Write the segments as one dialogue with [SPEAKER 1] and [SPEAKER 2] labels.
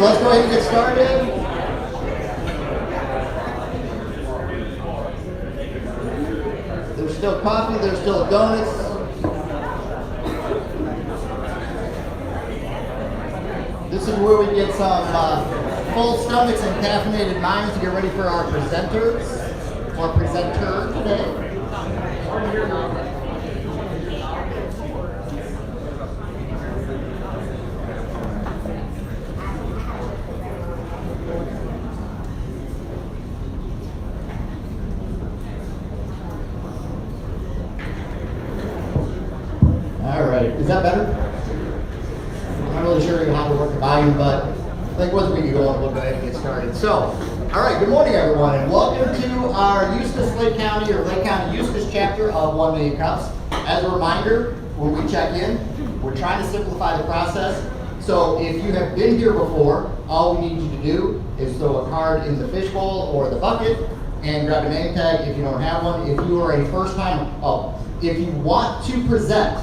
[SPEAKER 1] let's go ahead and get started. There's still coffee, there's still donuts. This is where we get some full stomachs and caffeinated minds to get ready for our presenters, or presenter today. All right, is that better? I'm not really sure how to work the volume, but I think once we can go on, we'll go ahead and get started. So, all right, good morning, everyone, and welcome to our Eustis Lake County, or Lake County Eustis chapter of 1 Million Cups. As a reminder, when we check in, we're trying to simplify the process. So if you have been here before, all we need you to do is throw a card in the fishbowl or the bucket and grab a name tag if you don't have one. If you are a first time, if you want to present,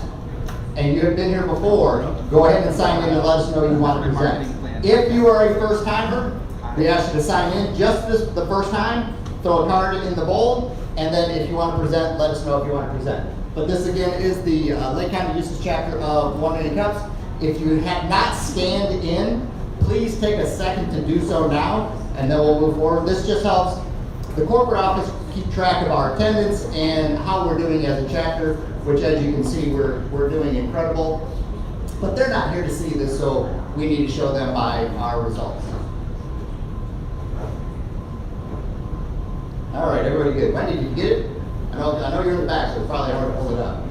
[SPEAKER 1] and you have been here before, go ahead and sign in and let us know you want to present. If you are a first timer, we ask you to sign in just the first time, throw a card in the bowl, and then if you want to present, let us know if you want to present. But this again is the Lake County Eustis chapter of 1 Million Cups. If you have not scanned in, please take a second to do so now, and then we'll move forward. This just helps the corporate office keep track of our attendance and how we're doing as a chapter, which as you can see, we're doing incredible. But they're not here to see this, so we need to show them by our results. All right, everybody good. Wendy, did you get it? I know you're in the back, so it's probably hard to pull it up.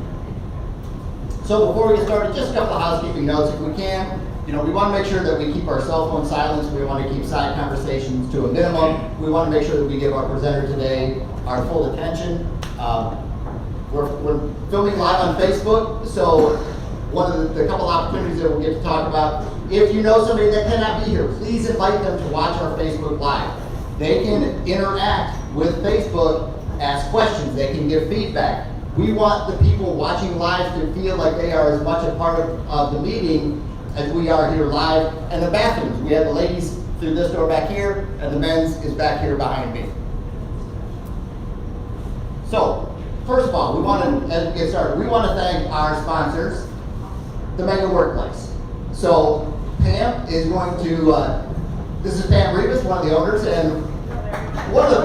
[SPEAKER 1] So before we get started, just a couple of housekeeping notes if we can. We want to make sure that we keep our cell phone silenced. We want to keep side conversations to a minimum. We want to make sure that we give our presenter today our full attention. We're filming live on Facebook, so one of the couple opportunities that we'll get to talk about, if you know somebody that cannot be here, please invite them to watch our Facebook Live. They can interact with Facebook, ask questions, they can give feedback. We want the people watching live to feel like they are as much a part of the meeting as we are here live. And the bathrooms, we have the ladies through this door back here, and the men's is back here behind me. So, first of all, as we get started, we want to thank our sponsors, the Mega Workplace. So, Pam is going to, this is Pam Rivas, one of the owners, and one of the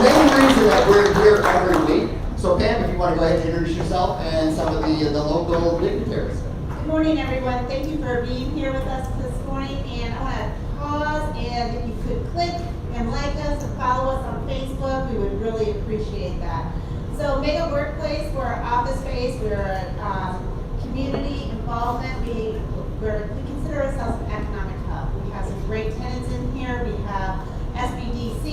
[SPEAKER 1] main reason that we're here every week. So, Pam, if you want to go ahead and introduce yourself and some of the local dignitaries.
[SPEAKER 2] Good morning, everyone. Thank you for being here with us this morning. And I want to pause, and if you could click and like us and follow us on Facebook, we would really appreciate that. So Mega Workplace, we're an office space, we're a community involvement. We consider ourselves an economic hub. We have some great tenants in here. We have SBDC,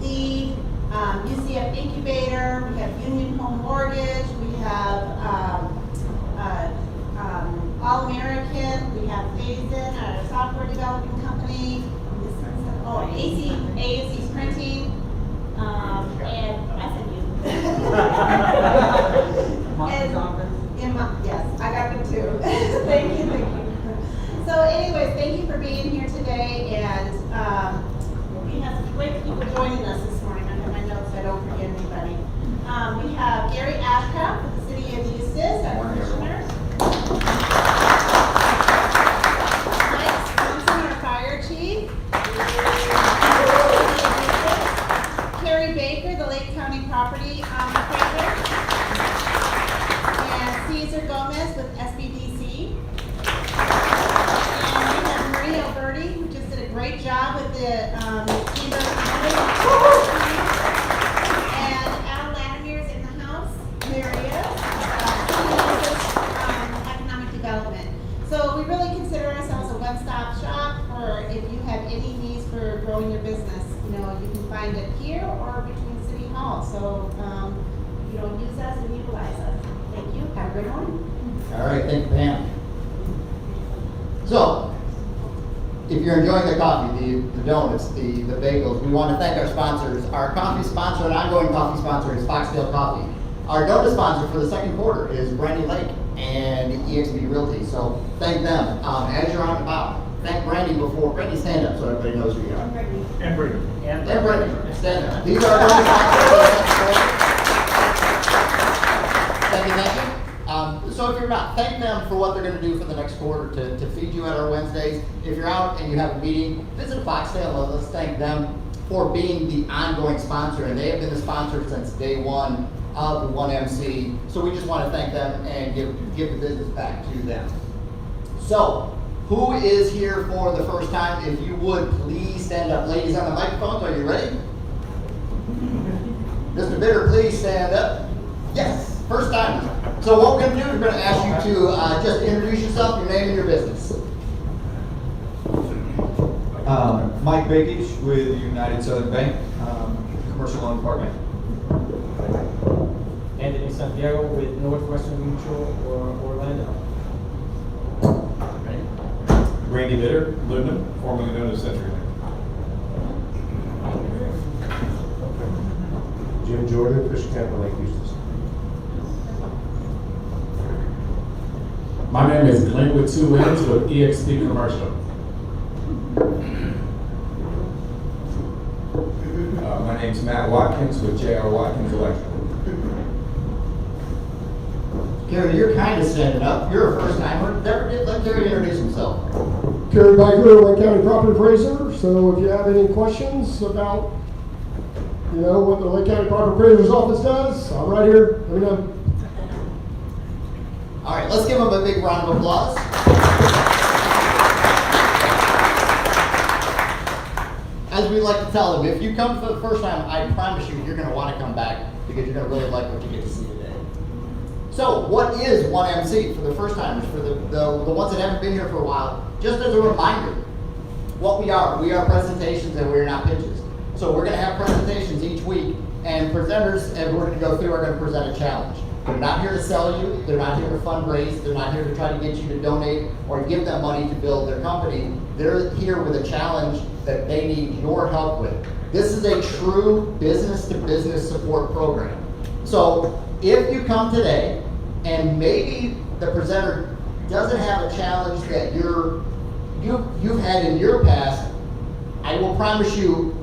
[SPEAKER 2] LEAD, UCF Incubator, we have Union Home Mortgage, we have All American, we have Phase-In, our software developing company, ASC's printing, and I said you. Yes, I got them too. Thank you. So anyways, thank you for being here today, and we have some great people joining us this morning. I have my notes so I don't forget anybody. We have Gary Ashcraft with the City of Eustis, our commissioner. Property appraiser, and Cesar Gomez with SBDC, and we have Maria Alberti, who just did a great job with the Chamber of Commerce, and Al Latimer's in the house. There he is, economic development. So we really consider ourselves a one-stop shop for if you have any needs for growing your business. You can find it here or between Hall. So use us and utilize us. Thank you. Have a great morning.
[SPEAKER 1] All right, thank you, Pam. So, if you're enjoying the coffee, the donuts, the bagels, we want to thank our sponsors. Our coffee sponsor, an ongoing coffee sponsor, is Foxdale Coffee. Our donut sponsor for the second quarter is Brandy Lake and EXP Realty. So thank them. As you're on the bow, thank Brandy before. Brandy, stand up so everybody knows who you are.
[SPEAKER 3] And Brady.
[SPEAKER 1] And Brandy, stand up. These are our Thank you. So if you're not, thank them for what they're going to do for the next quarter to feed you at our Wednesdays. If you're out and you have a meeting, visit Foxtail. Let's thank them for being the ongoing sponsor, and they have been the sponsor since day one of the 1MC. So we just want to thank them and give the business back to them. So, who is here for the first time? If you would, please stand up. Ladies on the microphones, are you ready? Mr. Bitter, please stand up. Yes, first time. So what we're going to do is we're going to ask you to just introduce yourself, your name, and your business.
[SPEAKER 4] Mike Bakich with United Southern Bank, commercial loan department.
[SPEAKER 5] Anthony Santiago with Northwestern Mutual Orlando.
[SPEAKER 3] Randy Bitter, Ludman, formerly known as Century.
[SPEAKER 6] Jim Jordan, Fish Capital Lake, Houston.
[SPEAKER 7] My name is Glenn with two N's with EXP Commercial.
[SPEAKER 4] My name's Matt Watkins with J.R. Watkins Electrical.
[SPEAKER 1] Gary, you're kind of standing up. You're a first timer. Let Gary introduce himself.
[SPEAKER 8] Kerry Biker, Lake County Property Appraiser. So if you have any questions about, what the Lake County Property Appraiser's office does, I'm right here. Let me know.
[SPEAKER 1] All right, let's give him a big round of applause. As we like to tell them, if you come for the first time, I promise you, you're going to want to come back because you're going to really like what you get to see today. So, what is 1MC for the first timers, for the ones that haven't been here for a while? Just as a reminder, what we are presentations and we're not pitches. So we're going to have presentations each week, and presenters, as we're going to go through, are going to present a challenge. They're not here to sell you, they're not here to fundraise, they're not here to try to get you to donate or give them money to build their company. They're here with a challenge that they need your help with. This is a true business-to-business support program. So if you come today and maybe the presenter doesn't have a challenge that you've had in your past, I will promise you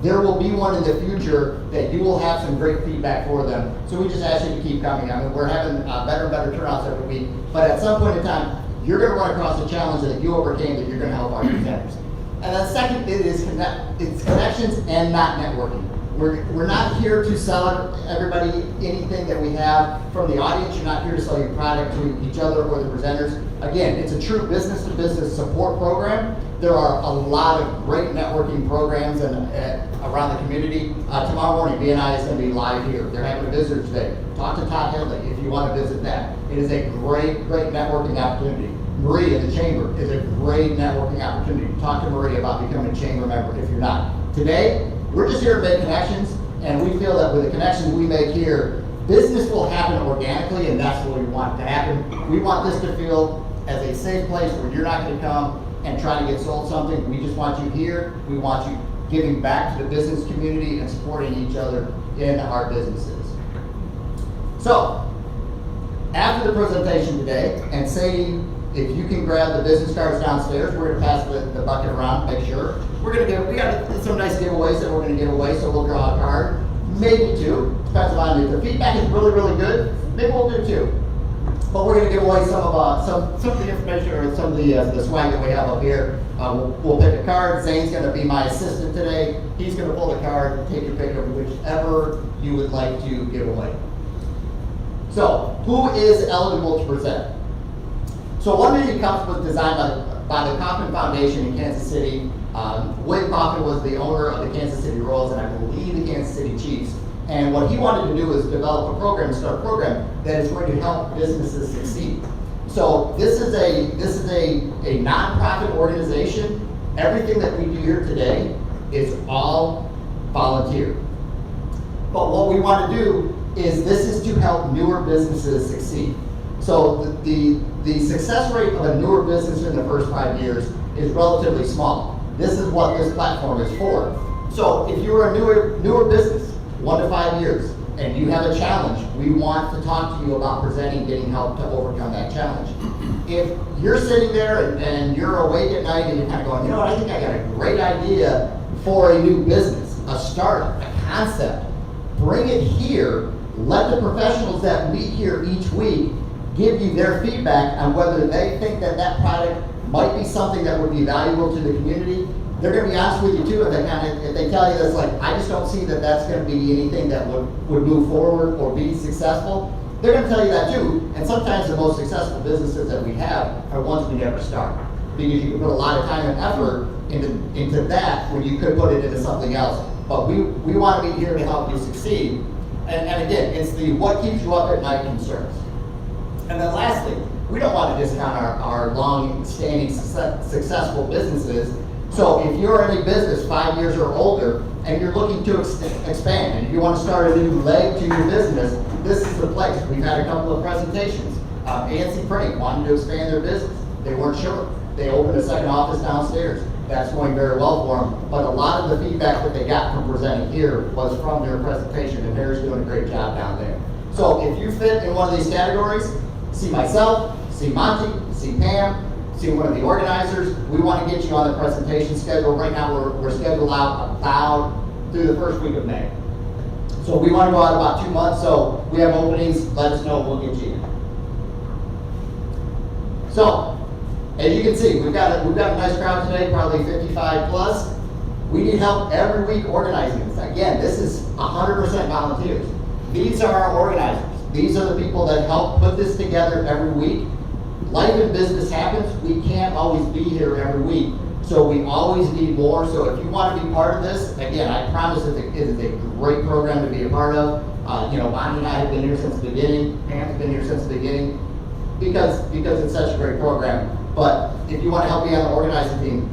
[SPEAKER 1] there will be one in the future that you will have some great feedback for them. So we just ask you to keep coming. I mean, we're having better and better turnouts every week, but at some point in time, you're going to run across a challenge that you overcame that you're going to help our presenters. And then second, it's connections and not networking. We're not here to sell everybody anything that we have from the audience. You're not here to sell your product to each other or the presenters. Again, it's a true business-to-business support program. There are a lot of great networking programs around the community. Tomorrow morning, BNI is going to be live here. They're having a visitor today. Talk to Todd Headley if you want to visit that. It is a great networking opportunity. Marie in the chamber is a great networking opportunity. Talk to Marie about becoming a chamber member if you're not. Today, we're just here to make connections, and we feel that with the connections we make here, business will happen organically, and that's what we want to happen. We want this to feel as a safe place where you're not going to come and try to get sold something. We just want you here. We want you giving back to the business community and supporting each other in our businesses. So, after the presentation today, and say if you can grab the business cards downstairs, we're going to pass the bucket around, make sure. We got some nice giveaways that we're going to give away, so we'll draw a card, maybe two, depends on if the feedback is really, really good, maybe we'll do two. But we're going to give away some of the information or some of the swag that we have up here. We'll pick a card. Zane's going to be my assistant today. He's going to pull the card and take your pick of whichever you would like to give away. So, who is eligible to present? So, 1 Million Cups was designed by the Kauffman Foundation in Kansas City. William Kauffman was the owner of the Kansas City Royals and I believe the Kansas City Chiefs. And what he wanted to do is develop a program, start a program that is going to help businesses succeed. So this is a nonprofit organization. Everything that we do here today is all volunteer. But what we want to do is this is to help newer businesses succeed. So the success rate of a newer business in the first 5 years is relatively small. This is what this platform is for. So if you're a newer business, 1 to 5 years, and you have a challenge, we want to talk to you about presenting, getting help to overcome that challenge. If you're sitting there and you're awake at night and you're kind of going, you know what, I think I got a great idea for a new business, a startup, a concept, bring it here. Let the professionals that meet here each week give you their feedback on whether they think that that product might be something that would be valuable to the community. They're going to be honest with you too, if they tell you that's like, I just don't see that that's going to be anything that would move forward or be successful. They're going to tell you that too. And sometimes the most successful businesses that we have are ones we never start, because you can put a lot of time and effort into that when you could put it into something else. But we want to be here to help you succeed. And again, it's the what keeps you up at night concerns. And then lastly, we don't want to discount our long-standing successful businesses. So if you're in a business 5 years or older and you're looking to expand, and if you want to start a new leg to your business, this is the place. We've had a couple of presentations. ANC Printing wanted to expand their business. They weren't sure. They opened a second office downstairs. That's going very well for them. But a lot of the feedback that they got from presenting here was from their presentation, and Harry's doing a great job down there. So if you fit in one of these categories, see myself, see Monty, see Pam, see one of the organizers. We want to get you on the presentation schedule. Right now we're scheduled out about through the first week of May. So we want to go out about 2 months, so we have openings, let us know, we'll get you in. So, as you can see, we've got a nice crowd today, probably 55 plus. We need help every week organizing this. Again, this is 100% volunteers. These are our organizers. These are the people that help put this together every week. Life and business happens. We can't always be here every week. So we always need more. So if you want to be part of this, again, I promise it is a great program to be a part of. Bonnie and I have been here since the beginning. Pam has been here since the beginning because it's such a great program. But if you want to help me on the organizing team,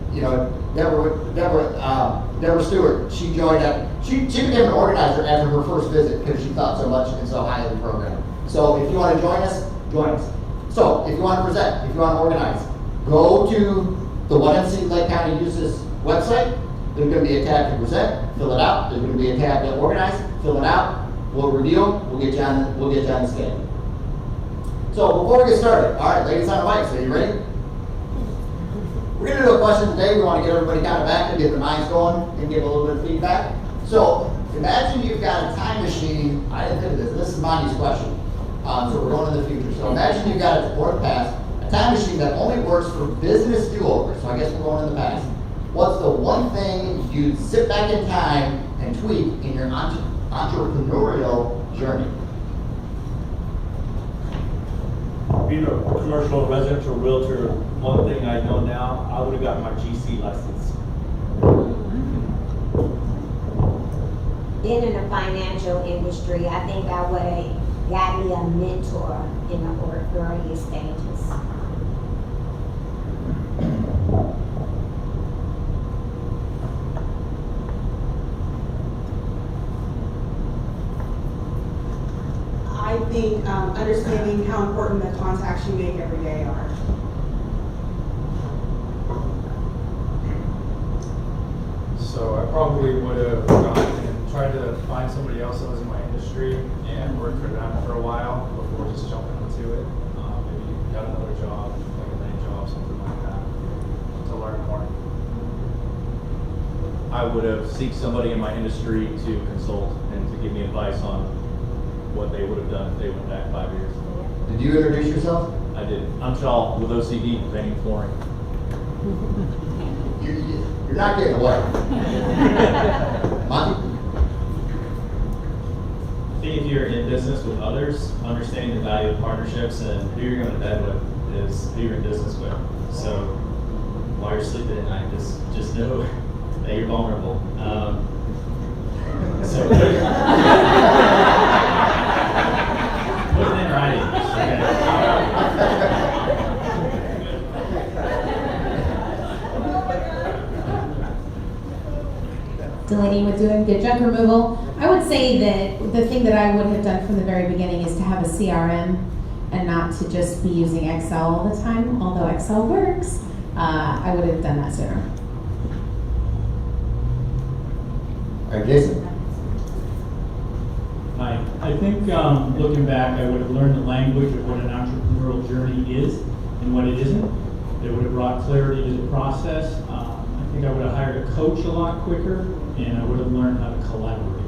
[SPEAKER 1] Deborah Stewart, she joined up. She became an organizer after her first visit because she thought so much and so highly of the program. So if you want to join us, join us. So if you want to present, if you want to organize, go to the OneMC Lake County Uses website. There's going to be a tab to present, fill it out. There's going to be a tab to organize, fill it out. We'll review them. We'll get you on the schedule. So before we get started, all right, ladies on the mics, are you ready? We're going to do a question today. We want to get everybody kind of back and get the minds going and give a little bit of feedback. So imagine you've got a time machine. I didn't think of this. This is Monty's question. So we're going to the future. So imagine you've got a past, a time machine that only works for business do-overs. So I guess we're going in the past. What's the one thing you'd sit back in time and tweak in your entrepreneurial journey?
[SPEAKER 9] Being a commercial residential realtor, one thing I know now, I would have gotten my GC license.
[SPEAKER 10] Being in the financial industry, I think I would have got me a mentor in the early stages.
[SPEAKER 11] I think understanding how important the contacts you make every day are.
[SPEAKER 5] So I probably would have gone and tried to find somebody else that was in my industry and worked for them for a while before just jumping into it. Maybe got another job, like a main job, something like that, to learn more.
[SPEAKER 12] I would have sought somebody in my industry to consult and to give me advice on what they would have done if they went back 5 years.
[SPEAKER 1] Did you introduce yourself?
[SPEAKER 12] I did. I'm Shaw with OCD, painting flooring.
[SPEAKER 1] You're not getting away. Monty?
[SPEAKER 3] I think if you're in business with others, understanding the value of partnerships and who you're going to bed with is who you're in business with. So while you're sleeping at night, just know that you're vulnerable. So put it in writing.
[SPEAKER 13] Delaney with doing good junk removal. I would say that the thing that I would have done from the very beginning is to have a CRM and not to just be using Excel all the time, although Excel works. I would have done that sooner.
[SPEAKER 1] All right, Jason.
[SPEAKER 9] My
[SPEAKER 14] think looking back, I would have learned the language of what an entrepreneurial journey is and what it isn't. It would have brought clarity to the process. I think I would have hired a coach a lot quicker, and I would have learned how to collaborate.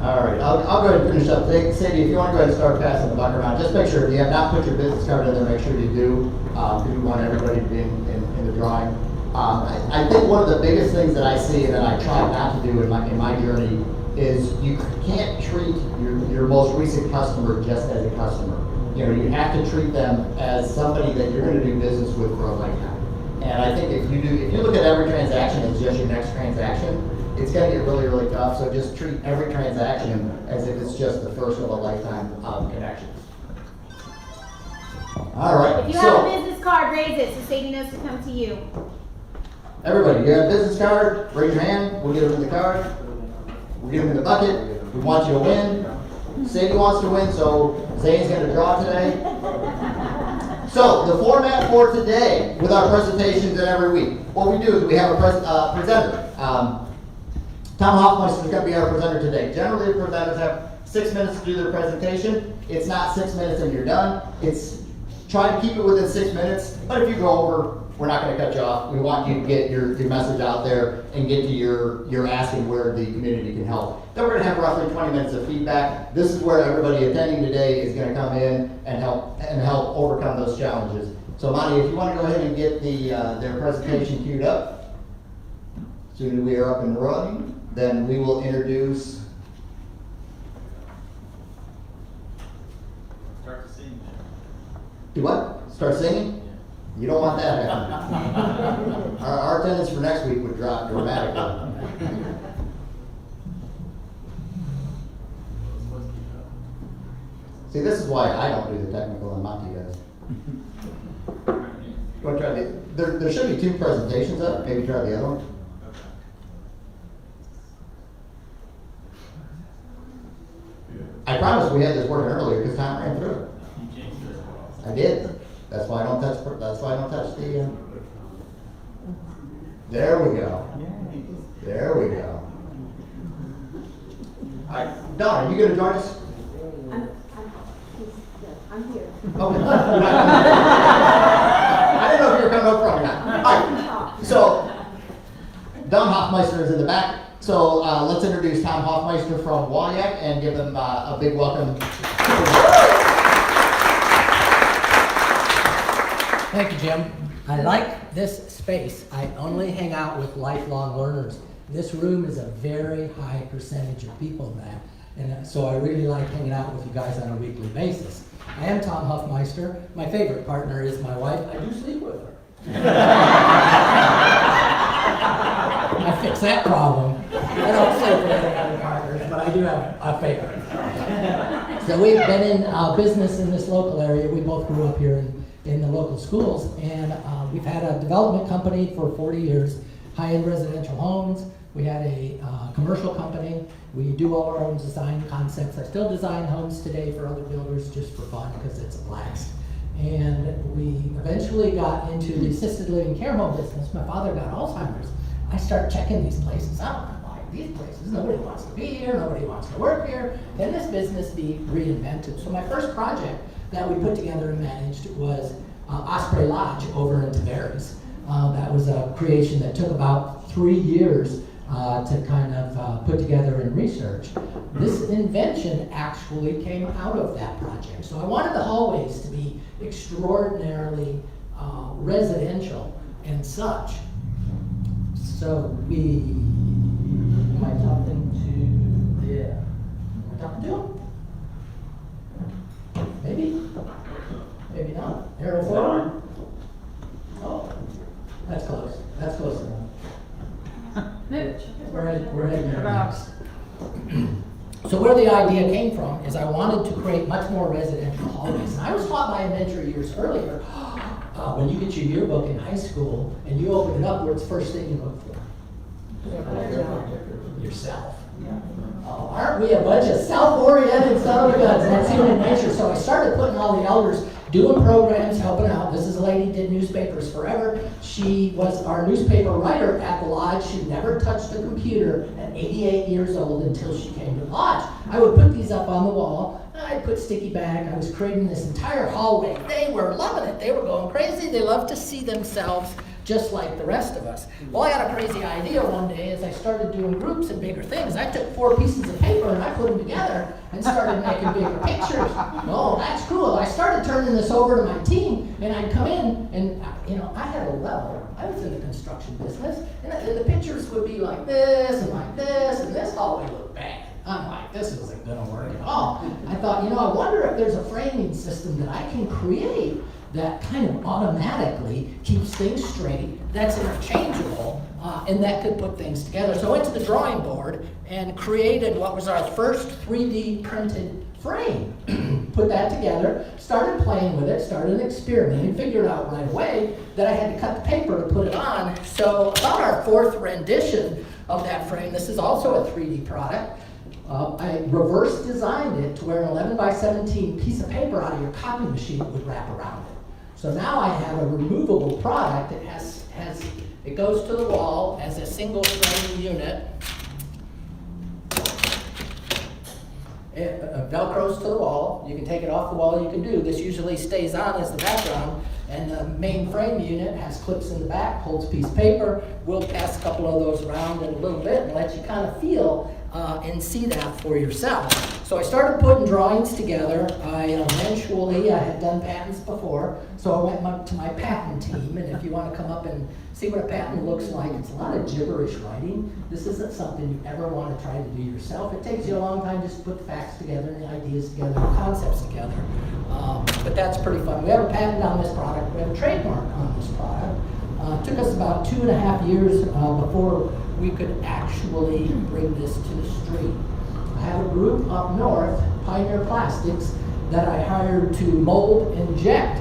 [SPEAKER 1] All right, I'll go ahead and finish up. Sadie, if you want to go ahead and start passing the buck around, just make sure if you have not put your business card in there, make sure you do, because we want everybody to be in the drawing. I think one of the biggest things that I see and that I try not to do in my journey is you can't treat your most recent customer just as a customer. You know, you have to treat them as somebody that you're going to do business with for a lifetime. And I think if you look at every transaction as just your next transaction, it's going to get really, really tough. So just treat every transaction as if it's just the first of a lifetime connection. All right.
[SPEAKER 2] If you have a business card, raise it so Sadie knows to come to you.
[SPEAKER 1] Everybody, you have a business card, raise your hand, we'll get them in the card, we'll get them in the bucket, we want you to win. Sadie wants to win, so Zane's going to draw today. So, the format for today, with our presentations and every week, what we do is we have a presenter. Tom Hoffmeister is going to be our presenter today. Generally, the presenters have 6 minutes to do their presentation. It's not 6 minutes and you're done. It's try to keep it within 6 minutes, but if you go over, we're not going to cut you off. We want you to get your message out there and get to your asking where the community can help. Then we're going to have roughly 20 minutes of feedback. This is where everybody attending today is going to come in and help overcome those challenges. So Monty, if you want to go ahead and get their presentation queued up, as soon as we are up and running, then we will introduce.
[SPEAKER 3] Start to sing.
[SPEAKER 1] Do what? Start singing? You don't want that happening. Our attendance for next week would drop dramatically. See, this is why I don't do the technical and Monty does. You want to try there should be 2 presentations up. Maybe try the other one. I promise we had this working earlier because time ran through it. I did. That's why I don't touch. That's why I don't touch the. There we go. There we go. All right, Don, are you going to join us?
[SPEAKER 11] I'm here.
[SPEAKER 1] Okay. I didn't know if you were coming up front or not. All right. So Don Hoffmeister is in the back. So let's introduce Tom Hoffmeister from WallYak and give him a big welcome.
[SPEAKER 15] Thank you, Jim. I like this space. I only hang out with lifelong learners. This room is a very high percentage of people in that, and so I really like hanging out with you guys on a weekly basis. I am Tom Hoffmeister. My favorite partner is my wife. I do sleep with her. I fixed that problem. I don't sleep with any other partners, but I do have a favorite. So we've been in business in this local area. We both grew up here in the local schools, and we've had a development company for 40 years, high-end residential homes. We had a commercial company. We do all our own design concepts. I still design homes today for other builders just for fun because it's a blast. And we eventually got into the assisted living care home business. My father got Alzheimer's. I started checking these places out. I'm like, these places, nobody wants to be here, nobody wants to work here. Can this business be reinvented? So my first project that we put together and managed was Osprey Lodge over in Tavares. That was a creation that took about 3 years to kind of put together and research. This invention actually came out of that project. So I wanted the hallways to be extraordinarily residential and such. So am I talking to, am I talking to him? Maybe not. Arrow forward? Oh, that's close. That's close enough. We're heading there next. So where the idea came from is I wanted to create much more residential hallways. And I was taught by a mentor years earlier, when you get your yearbook in high school and you open it up, what's the first thing you look for? Yourself. Oh, aren't we a bunch of self-oriented son of a guns? That's human nature. So I started putting all the elders doing programs, helping out. This is a lady who did newspapers forever. She was our newspaper writer at the lodge. She never touched a computer at 88 years old until she came to the lodge. I would put these up on the wall. I'd put sticky back. I was creating this entire hallway. They were loving it. They were going crazy. They loved to see themselves just like the rest of us. Well, I got a crazy idea one day as I started doing groups and bigger things. I took 4 pieces of paper and I put them together and started making bigger pictures. Oh, that's cool. I started turning this over to my team, and I'd come in and, I had a level. I was in the construction business, and the pictures would be like this, and this hallway looked bad. I'm like, this isn't gonna work at all. I thought, I wonder if there's a framing system that I can create that kind of automatically keeps things straight, that's interchangeable, and that could put things together. So I went to the drawing board and created what was our first 3D printed frame. Put that together, started playing with it, started experimenting, figured out right away that I had to cut the paper to put it on. So about our 4th rendition of that frame, this is also a 3D product, I reverse designed it to where an 11 by 17 piece of paper out of your copy machine would wrap around it. So now I have a removable product that it goes to the wall as a single frame unit. It velcros to the wall. You can take it off the wall, you can do. This usually stays on as the background. And the main frame unit has clips in the back, holds a piece of paper. We'll pass a couple of those around in a little bit and let you kind of feel and see that for yourself. So I started putting drawings together. I had done patents before, so I went to my patent team, and if you want to come up and see what a patent looks like, it's a lot of gibberish writing. This isn't something you ever want to try to do yourself. It takes you a long time just to put the facts together and the ideas together, the concepts together. But that's pretty fun. We have a patent on this product. We have a trademark on this product. It took us about 2.5 years before we could actually bring this to the street. I have a group up north, Pioneer Plastics, that I hired to mold and inject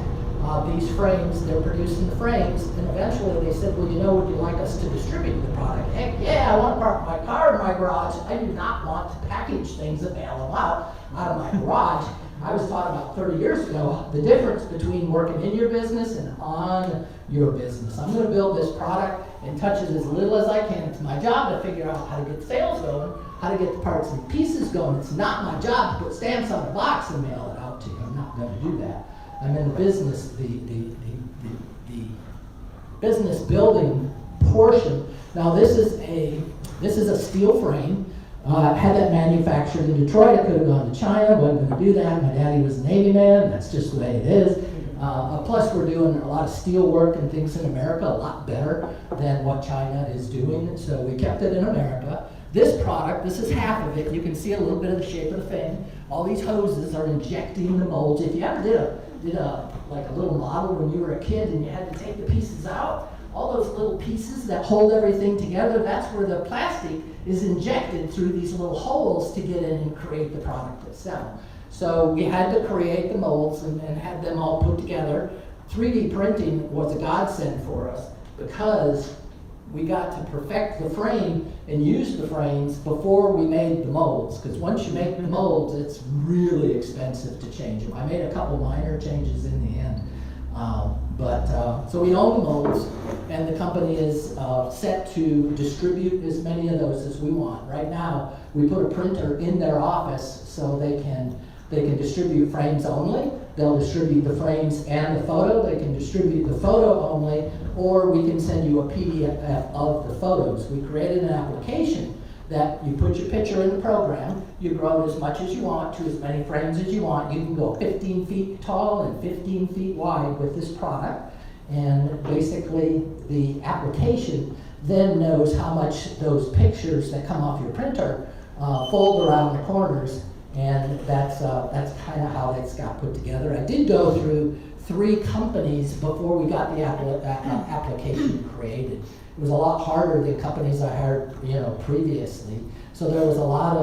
[SPEAKER 15] these frames. They're producing the frames, and eventually they said, would you like us to distribute the product? Heck yeah, I want to park my car in my garage. I do not want to package things and mail them out of my garage. I was taught about 30 years ago the difference between working in your business and on your business. I'm going to build this product and touch it as little as I can. It's my job to figure out how to get sales going, how to get the parts and pieces going. It's not my job to put stamps on a box and mail it out to you. I'm not going to do that. I'm in the business, the business building portion. Now this is a steel frame. Had that manufactured in Detroit. I could have gone to China, wasn't going to do that. My daddy was a Navy man. That's just the way it is. Plus, we're doing a lot of steel work and things in America, a lot better than what China is doing. So we kept it in America. This product, this is half of it. You can see a little bit of the shape of the frame. All these hoses are injecting the molds. If you ever did a little model when you were a kid and you had to take the pieces out, all those little pieces that hold everything together, that's where the plastic is injected through these little holes to get in and create the product itself. So we had to create the molds and have them all put together. 3D printing was a godsend for us because we got to perfect the frame and use the frames before we made the molds. Because once you make the molds, it's really expensive to change them. I made a couple minor changes in the end. So we own the molds, and the company is set to distribute as many of those as we want. Right now, we put a printer in their office so they can distribute frames only. They'll distribute the frames and the photo. They can distribute the photo only, or we can send you a PDF of the photos. We created an application that you put your picture in the program, you grow it as much as you want to as many frames as you want. You can go 15 feet tall and 15 feet wide with this product. And basically the application then knows how much those pictures that come off your printer fold around the corners, and that's kind of how it's got put together. I did go through 3 companies before we got the application created. It was a lot harder than companies I hired, previously. So there was a lot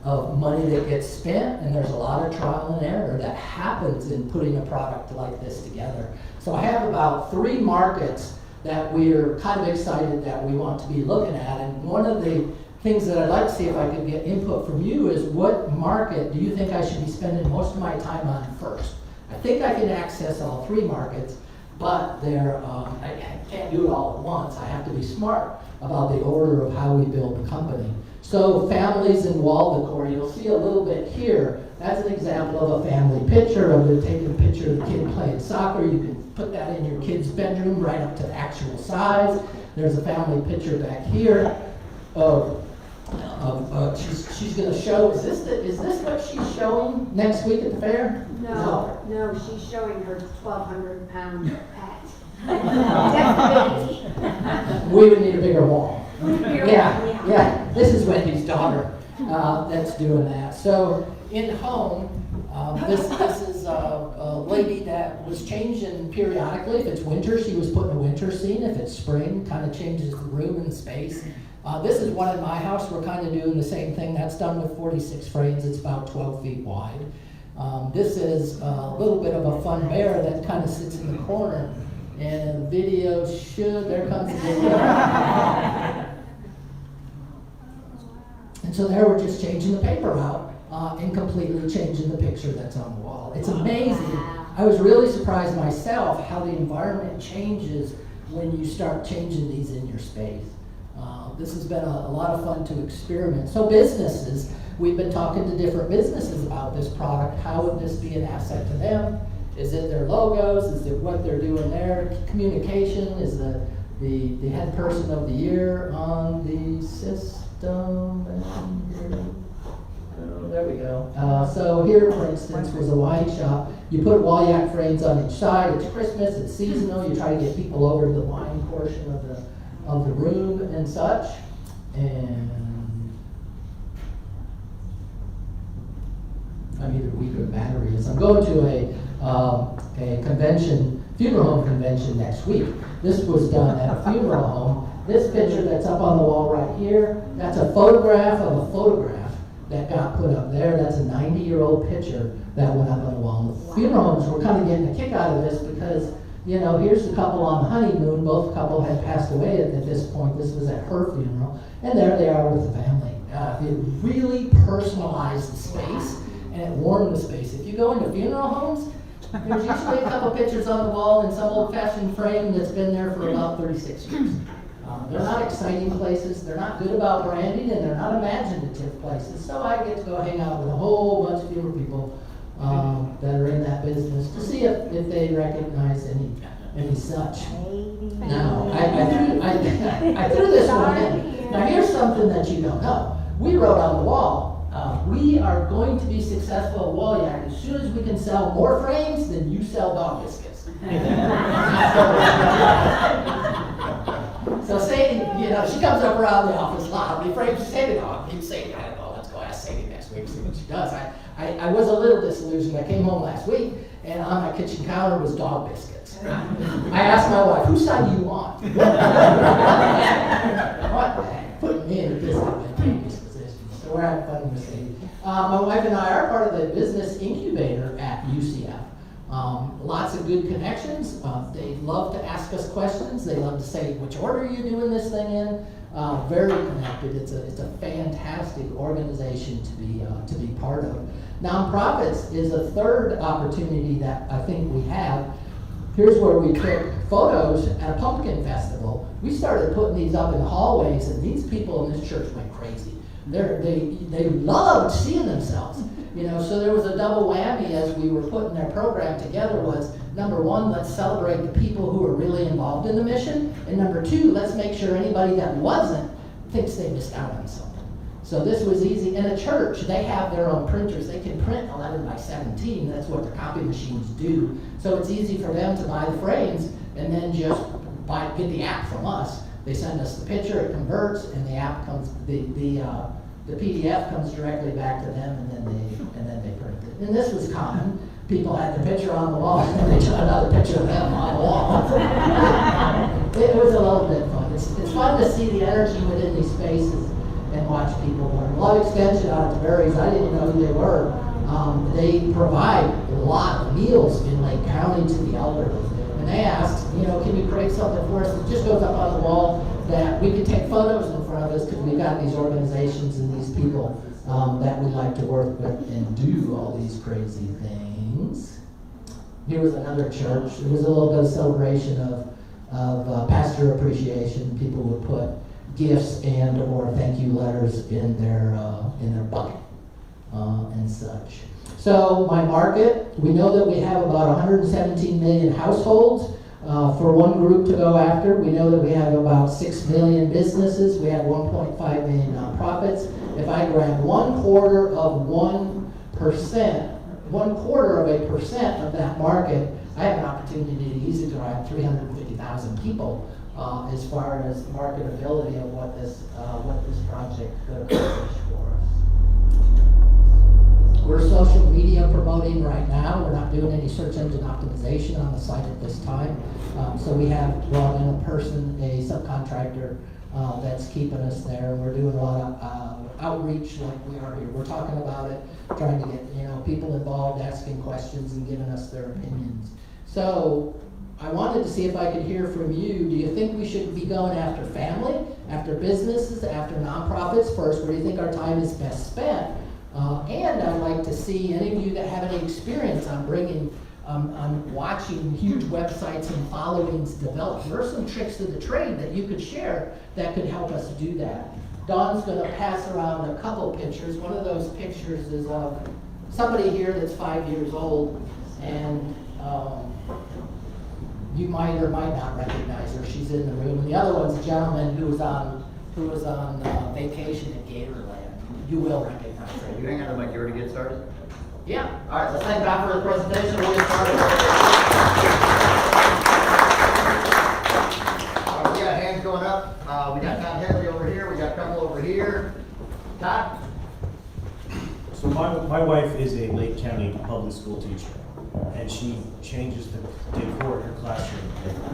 [SPEAKER 15] of money that gets spent, and there's a lot of trial and error that happens in putting a product like this together. So I have about 3 markets that we're kind of excited that we want to be looking at, and one of the things that I'd like to see if I could get input from you is what market do you think I should be spending most of my time on first? I think I can access all 3 markets, but I can't do it all at once. I have to be smart about the order of how we build the company. So families in wall decor, you'll see a little bit here. That's an example of a family picture of taking a picture of the kid playing soccer. You can put that in your kid's bedroom right up to the actual size. There's a family picture back here of she's going to show. Is this what she's showing next week at the fair?
[SPEAKER 10] No, she's showing her 1,200-pound pet. That's the baby.
[SPEAKER 15] We would need a bigger wall. Yeah. This is Wendy's daughter that's doing that. So in home, this is a lady that was changing periodically. If it's winter, she was putting a winter scene. If it's spring, kind of changes the room and space. This is one in my house. We're kind of doing the same thing. That's done with 46 frames. It's about 12 feet wide. This is a little bit of a fun bear that kind of sits in the corner. And the video there comes the video. And so there we're just changing the paper out and completely changing the picture that's on the wall. It's amazing. I was really surprised myself how the environment changes when you start changing these in your space. This has been a lot of fun to experiment. So businesses, we've been talking to different businesses about this product. How would this be an asset to them? Is it their logos? Is it what they're doing there? Communication is the head person of the year on the system. There we go. So here, for instance, was a wine shop. You put WallYak frames on each side. It's Christmas. It's seasonal. You try to get people over to the wine portion of the room and such. And I'm either weak or battery is. I'm going to a convention, funeral home convention next week. This was done at a funeral home. This picture that's up on the wall right here, that's a photograph of a photograph that got put up there. That's a 90-year-old picture that went up on the wall. The funeral homes were kind of getting a kick out of this because, here's the couple on the honeymoon. Both couple had passed away at this point. This was at her funeral. And there they are with the family. It really personalized the space, and it warmed the space. If you go into funeral homes, there's usually a couple pictures on the wall in some old-fashioned frame that's been there for about 36 years. They're not exciting places, they're not good about branding, and they're not imaginative places. So I get to go hang out with a whole bunch of funeral people that are in that business to see if they recognize any such. Now, I threw this one in. Now here's something that you don't know. We wrote on the wall, we are going to be successful at WallYak as soon as we can sell more frames than you sell dog biscuits. So Sadie, she comes up around the office lot. How many frames does Sadie know? He'd say, I don't know, let's go ask Sadie next week, see what she does. I was a little disillusioned. I came home last week, and on my kitchen counter was dog biscuits. I asked my wife, whose side do you want? What? Putting me in a disadvantageous position. So we're having fun with Sadie. My wife and I are part of the business incubator at UCF. Lots of good connections. They love to ask us questions. They love to say, which order are you doing this thing in? Very connected. It's a fantastic organization to be part of. Nonprofits is a third opportunity that I think we have. Here's where we took photos at a pumpkin festival. We started putting these up in the hallways, and these people in this church went crazy. They loved seeing themselves. So there was a double whammy as we were putting their program together was, number one, let's celebrate the people who are really involved in the mission, and number two, let's make sure anybody that wasn't thinks they missed out on something. So this was easy. In a church, they have their own printers. They can print 11 by 17. That's what the copy machines do. So it's easy for them to buy the frames and then just get the app from us. They send us the picture, it converts, and the app comes, the PDF comes directly back to them, and then they print it. And this was common. People had the picture on the wall, and then they took another picture of them on the wall. It was a little bit fun. It's fun to see the energy within these spaces and watch people learn. Love Extension out at the Berries, I didn't know who they were. They provide a lot of meals in Lake County to the elderly. And they asked, can you create something for us that just goes up on the wall that we could take photos in front of us because we've got these organizations and these people that we like to work with and do all these crazy things. Here was another church. It was a little bit of celebration of pastor appreciation. People would put gifts and or thank you letters in their bucket and such. So my market, we know that we have about 117 million households for one group to go after. We know that we have about 6 million businesses. We have 1.5 million nonprofits. If I grab 1/4 of 1% of that market, I have an opportunity to easily grab 350,000 people as far as marketability of what this project could accomplish for us. We're social media promoting right now. We're not doing any search engine optimization on the site at this time. So we have brought in a person, a subcontractor, that's keeping us there. We're doing a lot of outreach like we are here. We're talking about it, trying to get people involved, asking questions and giving us their opinions. So I wanted to see if I could hear from you. Do you think we should be going after family, after businesses, after nonprofits first? Where do you think our time is best spent? And I'd like to see any of you that have any experience on watching huge websites and followings develop. There are some tricks to the trade that you could share that could help us do that. Dawn's going to pass around a couple pictures. One of those pictures is of somebody here that's 5 years old, and you might or might not recognize her. She's in the room. And the other one's a gentleman who was on vacation in Gatorland. You will recognize her.
[SPEAKER 1] You hang on to Mike, you ready to get started?
[SPEAKER 15] Yeah. All right, let's thank God for the presentation. We'll get started.
[SPEAKER 1] We got hands going up. We got Todd Henley over here. We got a couple over here. Todd?
[SPEAKER 16] So my wife is a Lake County public school teacher, and she changes the decor in her classroom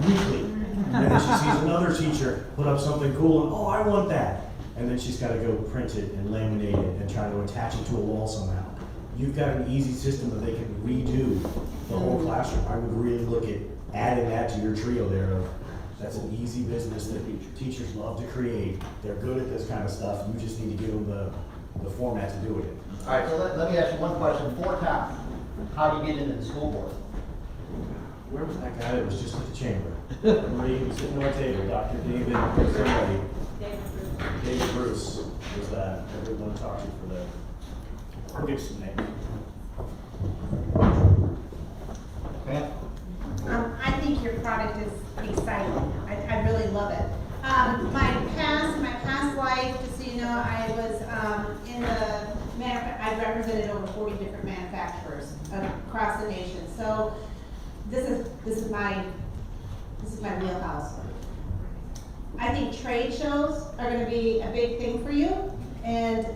[SPEAKER 16] weekly. And then she sees another teacher put up something cool, and I want that. And then she's got to go print it and laminate it and try to attach it to a wall somehow. You've got an easy system that they can redo the whole classroom. I would really look at adding that to your trio there. That's an easy business that teachers love to create. They're good at this kind of stuff. You just need to give them the format to do it in.
[SPEAKER 1] All right, so let me ask you one question. For Todd, how do you get into the school board?
[SPEAKER 16] Where was that guy that was just at the chamber? He was sitting on the table, Dr. David, somebody. David Bruce was that. Everyone talked to for that. Forget some name.
[SPEAKER 2] I think your product is exciting. I really love it. My past life, just so you know, I was I represented over 40 different manufacturers across the nation. So this is my wheelhouse. I think trade shows are going to be a big thing for you, and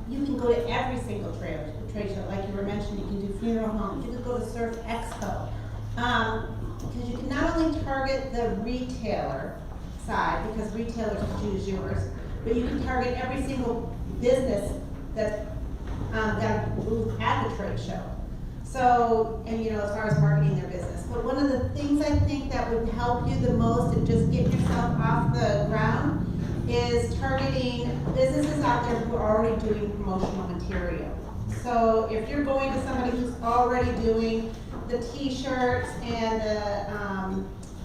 [SPEAKER 2] you can go to every single trade show. Like you were mentioning, you can do funeral homes. You could go to Surf Expo, because you can not only target the retailer side, because retailers choose yours, but you can target every single business that got a booth at the trade show. So, and as far as marketing their business. But one of the things I think that would help you the most and just get yourself off the ground is targeting businesses out there who are already doing promotional material. So if you're going to somebody who's already doing the t-shirts and the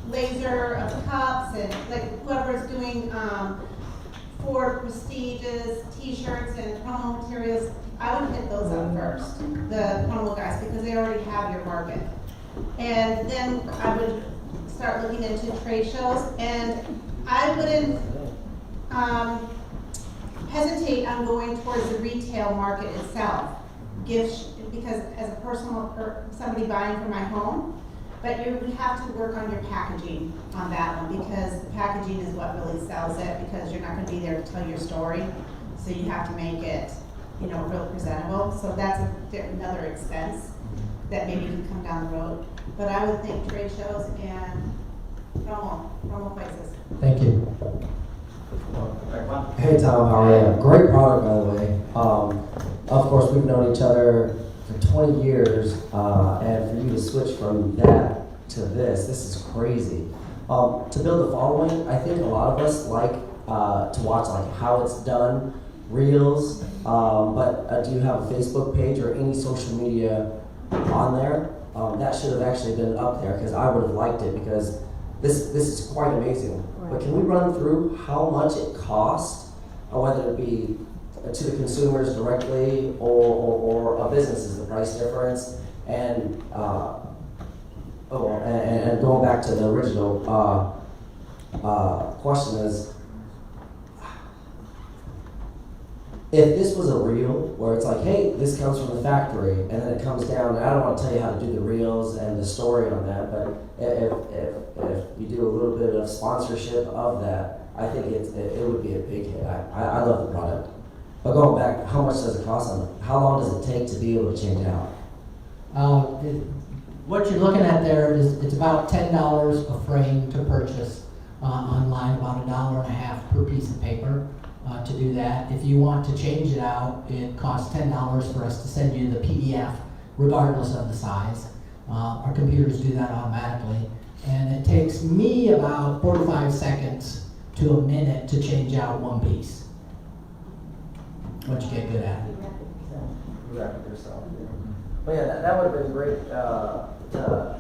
[SPEAKER 2] laser of cups and like whoever's doing for prestigious t-shirts and promo materials, I would hit those up first, the promo guys, because they already have your market. And then I would start looking into trade shows, and I wouldn't hesitate on going towards the retail market itself. Because as a personal or somebody buying for my home, but you have to work on your packaging on that one, because the packaging is what really sells it, because you're not going to be there to tell your story, so you have to make it real presentable. So that's another expense that maybe can come down the road. But I would think trade shows and promo places.
[SPEAKER 15] Thank you.
[SPEAKER 17] Hey Tom, how are you? Great product, by the way. Of course, we've known each other for 20 years, and for you to switch from that to this is crazy. To build a following, I think a lot of us like to watch how it's done, reels, but do you have a Facebook page or any social media on there? that should have actually been up there because I would have liked it because this is quite amazing. But can we run through how much it costs, whether it be to the consumers directly or a business, is the price difference? And and going back to the original question is, if this was a reel where it's like, hey, this comes from the factory, and then it comes down, and I don't want to tell you how to do the reels and the story on that, but if you do a little bit of sponsorship of that, I think it would be a big hit. I love the product. But going back, how much does it cost them? How long does it take to be able to change out?
[SPEAKER 15] What you're looking at there is it's about $10 a frame to purchase online, about $1.50 per piece of paper. To do that. If you want to change it out, it costs $10 for us to send you the PDF, regardless of the size. Our computers do that automatically. And it takes me about 45 seconds to a minute to change out one piece. Once you get good at it.
[SPEAKER 17] You wrap it yourself. But yeah, that would have been great to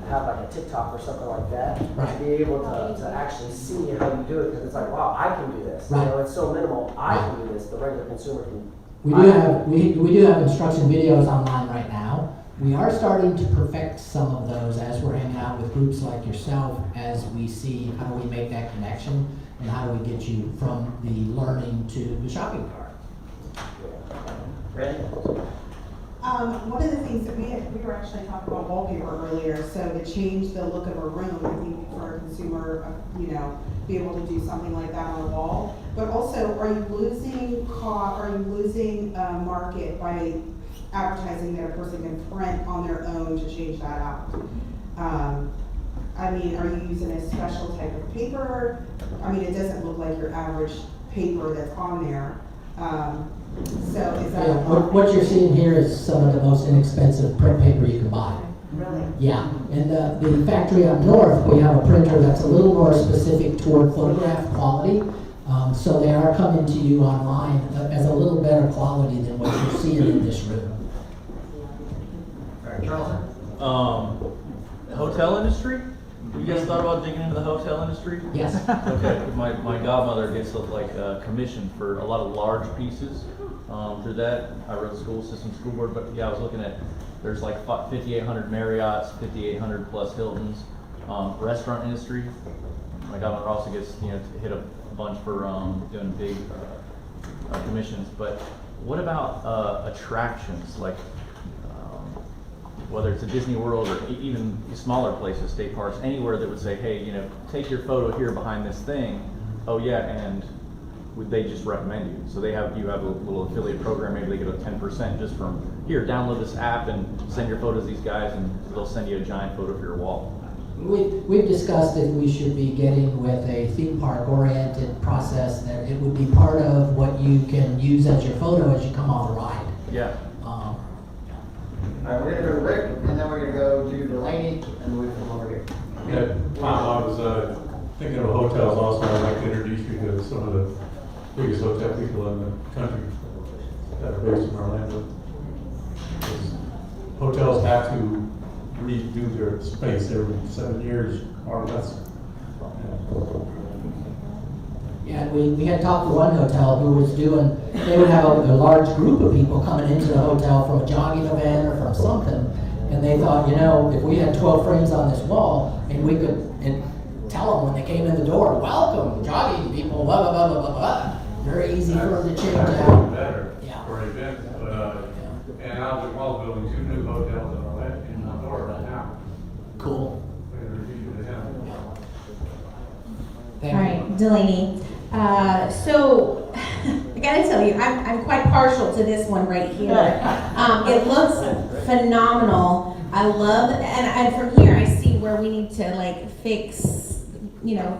[SPEAKER 17] have like a TikTok or something like that.
[SPEAKER 15] Right.
[SPEAKER 17] To be able to actually see how you do it, because it's like, wow, I can do this.
[SPEAKER 15] Right.
[SPEAKER 17] You know, it's so minimal. I can do this. The regular consumer can.
[SPEAKER 15] We do have instruction videos online right now. We are starting to perfect some of those as we're hanging out with groups like yourself, as we see how do we make that connection and how do we get you from the learning to the shopping cart.
[SPEAKER 17] Randy?
[SPEAKER 11] One of the things that we were actually talking about wallpaper earlier, so to change the look of a room, I think for a consumer, be able to do something like that on a wall. But also, are you losing market by advertising that a person can print on their own to change that out? Are you using a special type of paper? It doesn't look like your average paper that's on there. So is that
[SPEAKER 15] what you're seeing here is some of the most inexpensive print paper you can buy.
[SPEAKER 11] Really?
[SPEAKER 15] Yeah, and the factory up north, we have a printer that's a little more specific toward photograph quality. So they are coming to you online as a little better quality than what you're seeing in this room.
[SPEAKER 1] All right, Charles?
[SPEAKER 12] Hotel industry? You guys thought about digging into the hotel industry?
[SPEAKER 15] Yes.
[SPEAKER 12] Okay, my godmother gets commission for a lot of large pieces. Through that, I run the school board, but yeah, I was looking at, there's like 5,800 Marriotts, 5,800 plus Hiltons. Restaurant industry, my godmother also gets, hit a bunch for doing big commissions. But what about attractions, like whether it's a Disney World or even smaller places, state parks, anywhere that would say, hey, take your photo here behind this thing. Oh yeah, and they just recommend you. So you have a little affiliate program, maybe they get a 10% just from here, download this app and send your photos to these guys and they'll send you a giant photo for your wall.
[SPEAKER 15] We've discussed if we should be getting with a theme park oriented process, that it would be part of what you can use as your photo as you come off the ride.
[SPEAKER 12] Yeah.
[SPEAKER 1] All right, we're going to go to Rick, and then we're going to go to Delaney, and we'll come over here.
[SPEAKER 7] Yeah, Tom, I was thinking of hotels also. I'd like to introduce you to some of the biggest hotel people in the country that are based in Orlando. Hotels have to redo their space every 7 years or less.
[SPEAKER 15] Yeah, we had talked to one hotel who was they would have a large group of people coming into the hotel from a jogging event or from something, and they thought, if we had 12 frames on this wall, and we could tell them when they came in the door, welcome, jogging people, blah, blah, blah, blah, blah, blah. Very easy for them to change out.
[SPEAKER 7] Better for events, but and I was involved building 2 new hotels in Florida right now.
[SPEAKER 15] Cool.
[SPEAKER 13] All right, Delaney. So I gotta tell you, I'm quite partial to this one right here. It looks phenomenal. I love, and from here I see where we need to fix,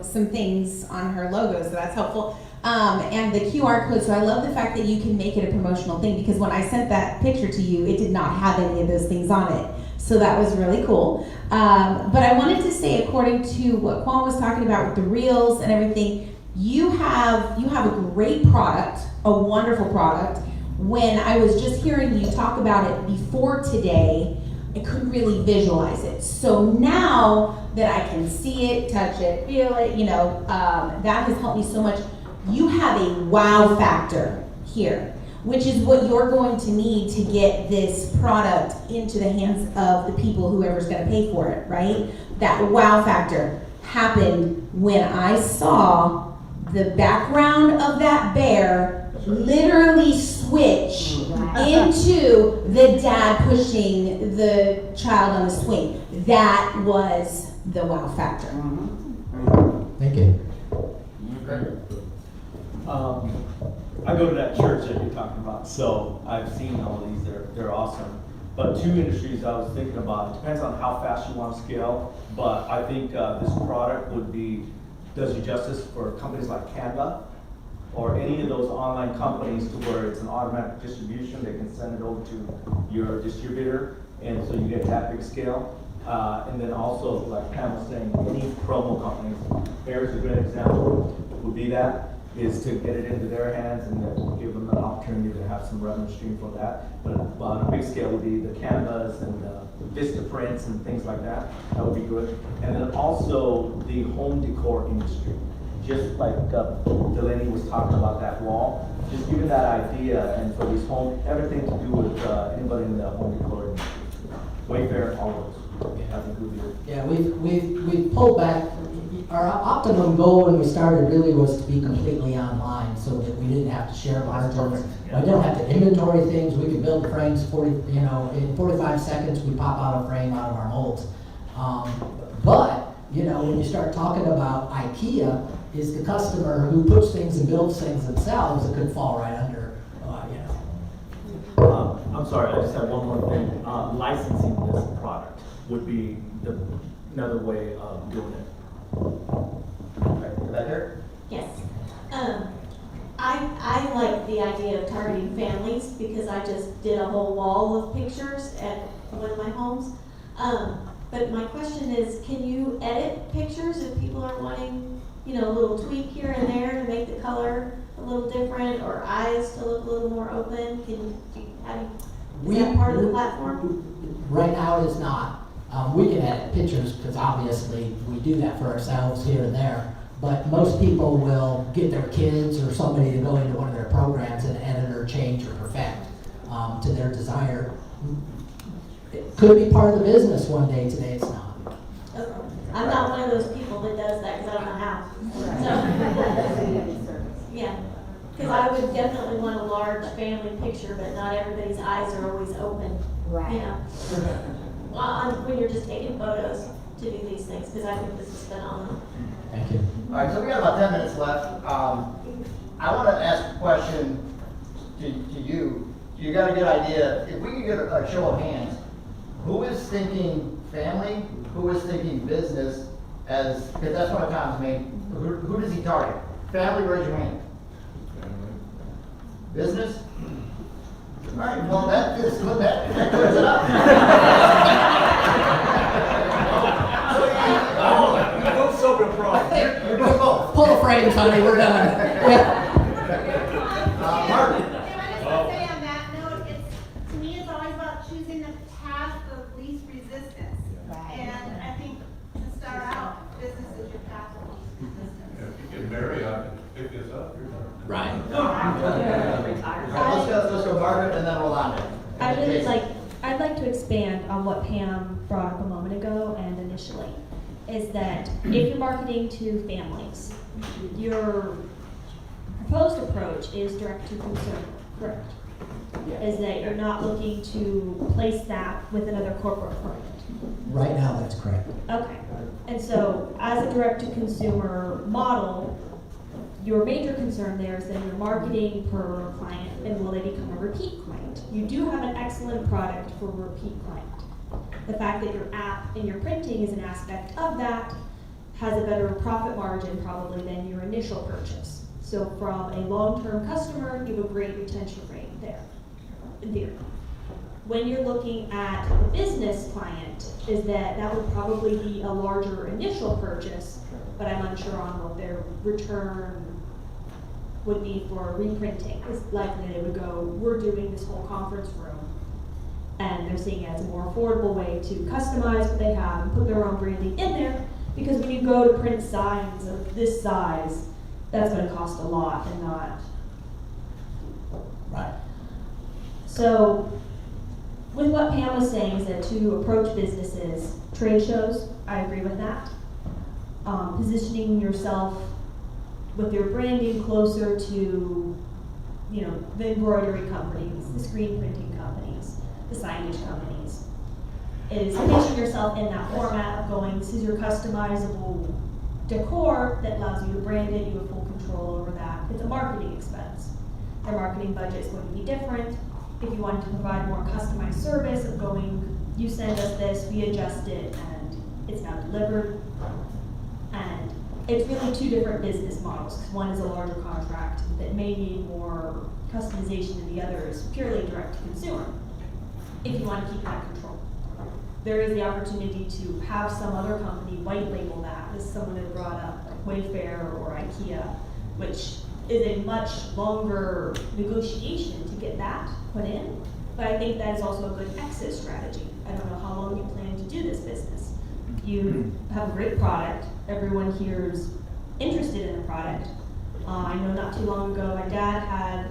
[SPEAKER 13] some things on her logo, so that's helpful. And the QR code, so I love the fact that you can make it a promotional thing, because when I sent that picture to you, it did not have any of those things on it. So that was really cool. But I wanted to say, according to what Quan was talking about with the reels and everything, you have a great product, a wonderful product. When I was just hearing you talk about it before today, I couldn't really visualize it. So now that I can see it, touch it, feel it, that has helped me so much. You have a wow factor here, which is what you're going to need to get this product into the hands of the people, whoever's going to pay for it, right? That wow factor happened when I saw the background of that bear literally switch into the dad pushing the child on the swing. That was the wow factor.
[SPEAKER 15] Thank you.
[SPEAKER 9] I go to that church that you're talking about, so I've seen all of these, they're awesome. But two industries I was thinking about, it depends on how fast you want to scale, but I think this product does you justice for companies like Canva, or any of those online companies to where it's an automatic distribution. They can send it over to your distributor, and so you get that big scale. And then also, like Pam was saying, any promo companies, here's a good example, would be that, is to get it into their hands and then give them an opportunity to have some revenue stream for that. But on a big scale would be the Canvas and the Vista prints and things like that. That would be good. And then also the home decor industry. Just like Delaney was talking about that wall, just giving that idea, and for these everything to do with anybody in the home decor industry. Wayfair, all those.
[SPEAKER 15] Yeah, we've pulled back. Our optimum goal when we started really was to be completely online, so that we didn't have to share margins. We didn't have to inventory things. We could build frames in 45 seconds. We pop out a frame out of our molds. But when you start talking about IKEA, is the customer who puts things and builds things themselves, it could fall right under.
[SPEAKER 3] I'm sorry, I just have one more thing. Licensing this product would be another way of doing it.
[SPEAKER 1] Better?
[SPEAKER 18] Yes. I like the idea of targeting families because I just did a whole wall of pictures at one of my homes. But my question is, can you edit pictures if people are wanting, a little tweak here and there to make the color a little different, or eyes to look a little more open? Is that part of the platform?
[SPEAKER 15] Right now it is not. We can edit pictures because obviously we do that for ourselves here and there. But most people will get their kids or somebody to go into one of their programs and edit or change or perfect to their desire. It could be part of the business one day. Today it's not.
[SPEAKER 18] Okay. I'm not one of those people that does that because I don't know how. So, yeah. Because I would definitely want a large family picture, but not everybody's eyes are always open.
[SPEAKER 10] Right.
[SPEAKER 18] When you're just taking photos to do these things, because I think this is phenomenal.
[SPEAKER 15] Thank you.
[SPEAKER 1] All right, so we got about 10 minutes left. I want to ask a question to you. You got a good idea. If we could get a show of hands, who is thinking family? Who is thinking business? Because that's one of Tom's main. Who does he target? Family, raise your hand. Business? All right, well, that clears it up.
[SPEAKER 9] Both solve the problem.
[SPEAKER 1] You're doing both.
[SPEAKER 15] Pull the frames, honey. We're done. Yeah.
[SPEAKER 1] Margaret.
[SPEAKER 2] I just want to say on that note, to me, it's always about choosing the path of least resistance.
[SPEAKER 10] Right.
[SPEAKER 2] And I think to start out, business is your path of least resistance.
[SPEAKER 7] If you get married, I can pick this up.
[SPEAKER 15] Right.
[SPEAKER 1] Let's go Margaret and then Rolanda.
[SPEAKER 19] I'd like to expand on what Pam brought up a moment ago and initially, is that if you're marketing to families, your proposed approach is direct to consumer, correct? Is that you're not looking to place that with another corporate client.
[SPEAKER 15] Right now, that's correct.
[SPEAKER 19] Okay. And so as a direct to consumer model, your major concern there is that you're marketing per client, and will they become a repeat client? You do have an excellent product for a repeat client. The fact that your app and your printing is an aspect of that has a better profit margin probably than your initial purchase. So from a long-term customer, you have a great retention rate there, in theory. When you're looking at the business client, is that would probably be a larger initial purchase, but I'm unsure on what their return would be for reprinting. It's likely they would go, we're doing this whole conference room And they're seeing it as a more affordable way to customize what they have and put their own branding in there. Because when you go to print signs of this size, that's going to cost a lot and not.
[SPEAKER 15] Right.
[SPEAKER 19] So, with what Pam was saying is that to approach businesses, trade shows, I agree with that. Positioning yourself with your branding closer to, the embroidery companies, the screen printing companies, the signage companies, is pitching yourself in that format of going, this is your customizable decor that allows you to brand it, you have full control over that. It's a marketing expense. Their marketing budget is going to be different. If you wanted to provide more customized service of going, you send us this, we adjust it, and it's now delivered. And it's really two different business models, because one is a larger contract that may need more customization and the other is purely direct to consumer, if you want to keep that control. There is the opportunity to have some other company white label that, as someone had brought up, like Wayfair or IKEA, which is a much longer negotiation to get that put in, but I think that is also a good exit strategy. I don't know how long you plan to do this business. You have a great product, everyone here is interested in the product. I know not too long ago, my dad had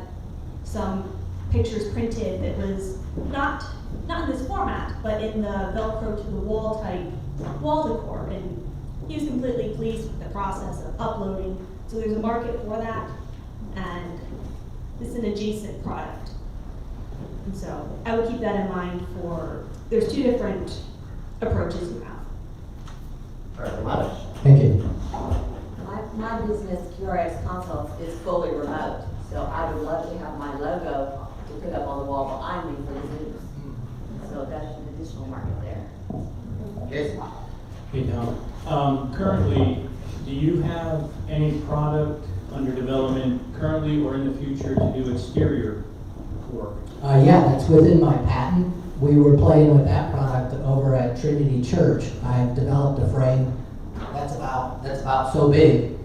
[SPEAKER 19] some pictures printed that was not in this format, but in the Velcro to the wall type wall decor, and he was completely pleased with the process of uploading. So there's a market for that, and it's an adjacent product. And so I would keep that in mind there's two different approaches you have.
[SPEAKER 1] All right,
[SPEAKER 15] Thank you.
[SPEAKER 20] My business, QRX Consults, is fully remote, so I would love to have my logo to put up on the wall behind me for the Zooms. So that's an additional market there.
[SPEAKER 1] Jason.
[SPEAKER 14] Hey, Tom. Currently, do you have any product under development currently or in the future to do exterior work?
[SPEAKER 15] Yeah, that's within my patent. We were playing with that product over at Trinity Church. I've developed a frame that's about so big.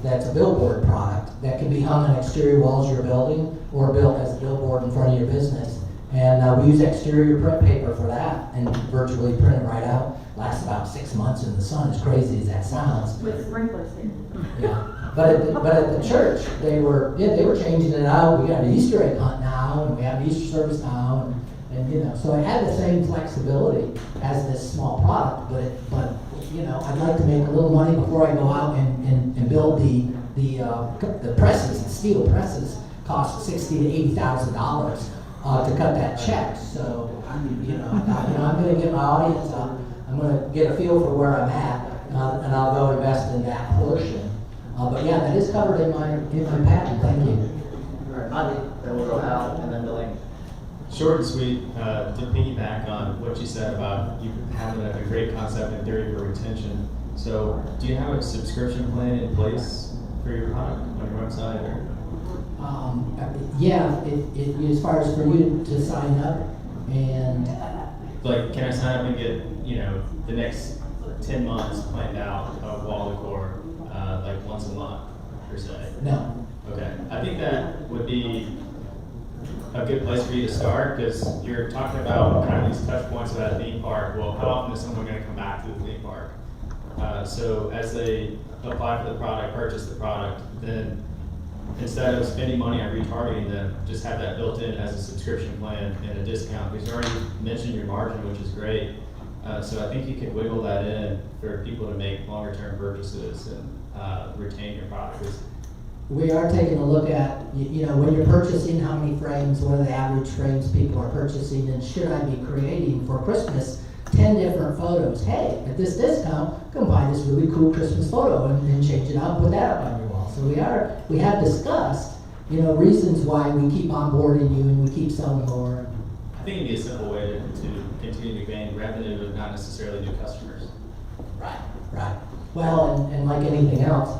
[SPEAKER 15] That's a billboard product that can be hung on exterior walls of your building or built as a billboard in front of your business. And we use exterior print paper for that and virtually print it right out. Lasts about 6 months in the sun, as crazy as that sounds.
[SPEAKER 20] With sprinklers in.
[SPEAKER 15] Yeah, but at the church, they were changing it out. We got an Easter egg hunt now, and we have an Easter service now, and so it had the same flexibility as this small product, but I'd like to make a little money before I go out and build the presses. The steel presses cost $60,000 to $80,000 to cut that check. So I'm going to get my audience up. I'm going to get a feel for where I'm at, and I'll go invest in that portion. But yeah, that is covered in my patent. Thank you.
[SPEAKER 1] All right, Monty, then we'll go Al, and then Delaney.
[SPEAKER 3] Short and sweet, to piggyback on what you said about you having a great concept in theory for retention. So, do you have a subscription plan in place for your product on your website? Or?
[SPEAKER 15] Yeah, as far as for you to sign up and.
[SPEAKER 3] Like, can I sign up and get, the next 10 months planned out of wall decor, like once a month, per se?
[SPEAKER 15] No.
[SPEAKER 3] Okay, I think that would be a good place for you to start, because you're talking about kind of these touch points about a theme park. Well, how often is someone going to come back to the theme park? So as they apply for the product, purchase the product, then instead of spending money on retargeting them, just have that built in as a subscription plan and a discount. Because you already mentioned your margin, which is great. So I think you can wiggle that in for people to make longer term purchases and retain your product.
[SPEAKER 15] We are taking a look at, when you're purchasing, how many frames, what are the average frames people are purchasing, and should I be creating for Christmas 10 different photos? Hey, at this discount, come buy this really cool Christmas photo and change it out and put that up on your wall. So we have discussed, reasons why we keep onboarding you and we keep selling more.
[SPEAKER 3] I think it'd be a simple way to continue to gain revenue and not necessarily new customers.
[SPEAKER 15] Right. Well, and like anything else,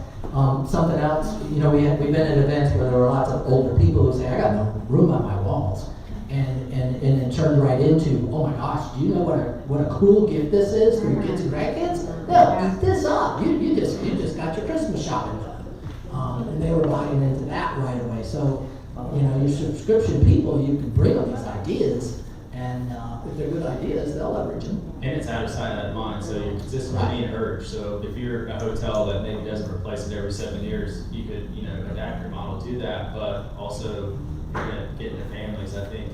[SPEAKER 15] something else, we've been at events where there were lots of older people who say, I got no room on my walls. And it turned right into, oh my gosh, do you know what a cool gift this is for your kids and grandkids? No, eat this up. You just got your Christmas shopping done. And they were buying into that right away. So, your subscription people, you can bring them these ideas, And if they're good ideas, they'll leverage them.
[SPEAKER 3] And it's out of sight, out of mind, so you're consistently being urged. So if you're a hotel that maybe doesn't replace it every 7 years, you could, adapt your model to that. But also, you're gonna get into families. I think,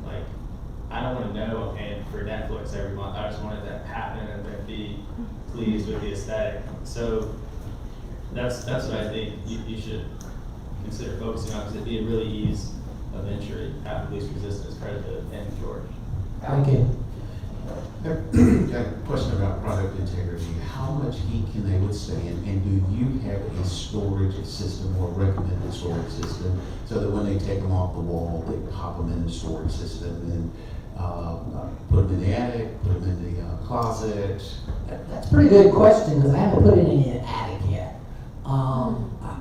[SPEAKER 3] like, I don't want to know I'm paying for Netflix every month. I just want it to happen and then be pleased with the aesthetic. So that's what I think you should consider focusing on, because it'd be a really ease of entry, have the least resistance, credit to and George.
[SPEAKER 15] Thank you.
[SPEAKER 21] Got a question about product integrity. How much heat can they withstand, and do you have a storage system or recommended storage system so that when they take them off the wall, they pop them in the storage system and put them in the attic, put them in the closet?
[SPEAKER 15] That's a pretty good question, because I haven't put it in the attic yet.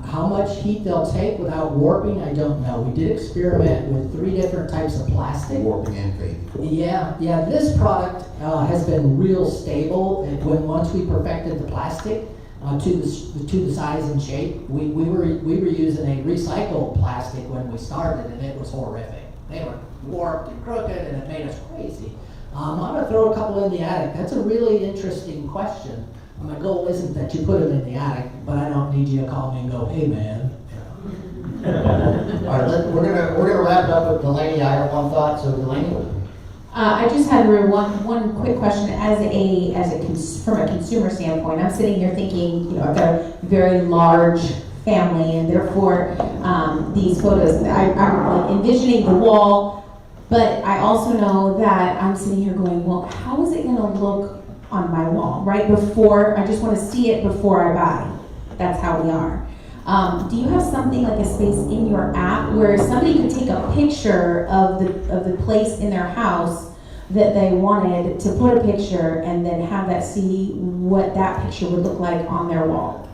[SPEAKER 15] How much heat they'll take without warping, I don't know. We did experiment with 3 different types of plastic.
[SPEAKER 21] Warping and fading.
[SPEAKER 15] Yeah. This product has been real stable. Once we perfected the plastic to the size and shape, we were using a recycled plastic when we started, and it was horrific. They were warped and crooked, and it made us crazy. I'm going to throw a couple in the attic. That's a really interesting question. My goal isn't that you put them in the attic, but I don't need you to call me and go, hey man.
[SPEAKER 1] All right, we're gonna wrap it up with Delaney. I have one thought, so Delaney.
[SPEAKER 13] I just had one quick question from a consumer standpoint. I'm sitting here thinking, I've got a very large family, and therefore these photos, I'm like envisioning the wall, but I also know that I'm sitting here going, well, how is it going to look on my wall, right before? I just want to see it before I buy. That's how we are. Do you have something like a space in your app where somebody could take a picture of the place in their house that they wanted to put a picture, and then have that see what that picture would look like on their wall?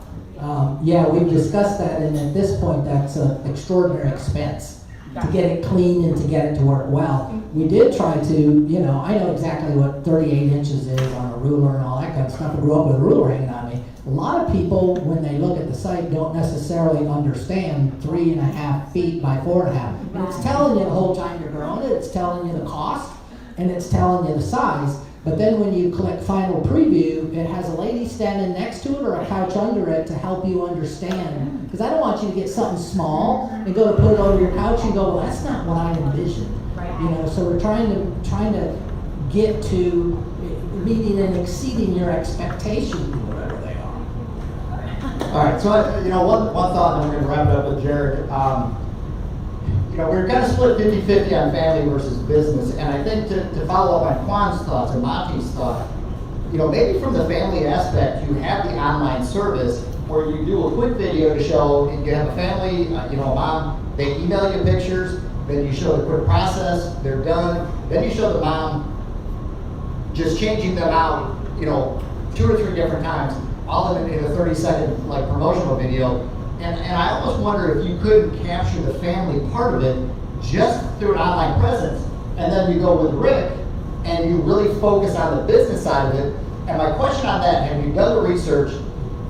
[SPEAKER 15] Yeah, we've discussed that, and at this point, that's an extraordinary expense to get it clean and to get it to work well. We did try to, I know exactly what 38 inches is on a ruler and all that kind of stuff. I grew up with a ruler hanging on me. A lot of people, when they look at the site, don't necessarily understand 3.5 feet by 4.5. And it's telling you the whole time you're growing it, it's telling you the cost, and it's telling you the size. But then when you click Final Preview, it has a lady standing next to it or a couch under it to help you understand. Because I don't want you to get something small and go to put it over your couch and go, well, that's not what I envisioned. So we're trying to get to meeting and exceeding your expectations, whatever they are.
[SPEAKER 1] All right, so one thought, and then we're going to wrap it up with Jared. We're kind of split 50-50 on family versus business, and I think to follow up on Juan's thoughts and Monty's thought, maybe from the family aspect, you have the online service where you do a quick video to show, you have a family, a mom, they email you pictures, then you show the quick process, they're done, then you show the mom just changing them out, 2 or 3 different times, all in a 30-second promotional video. And I almost wonder if you could capture the family part of it just through an online presence, and then you go with Rick and you really focus on the business side of it. And my question on that, have you done the research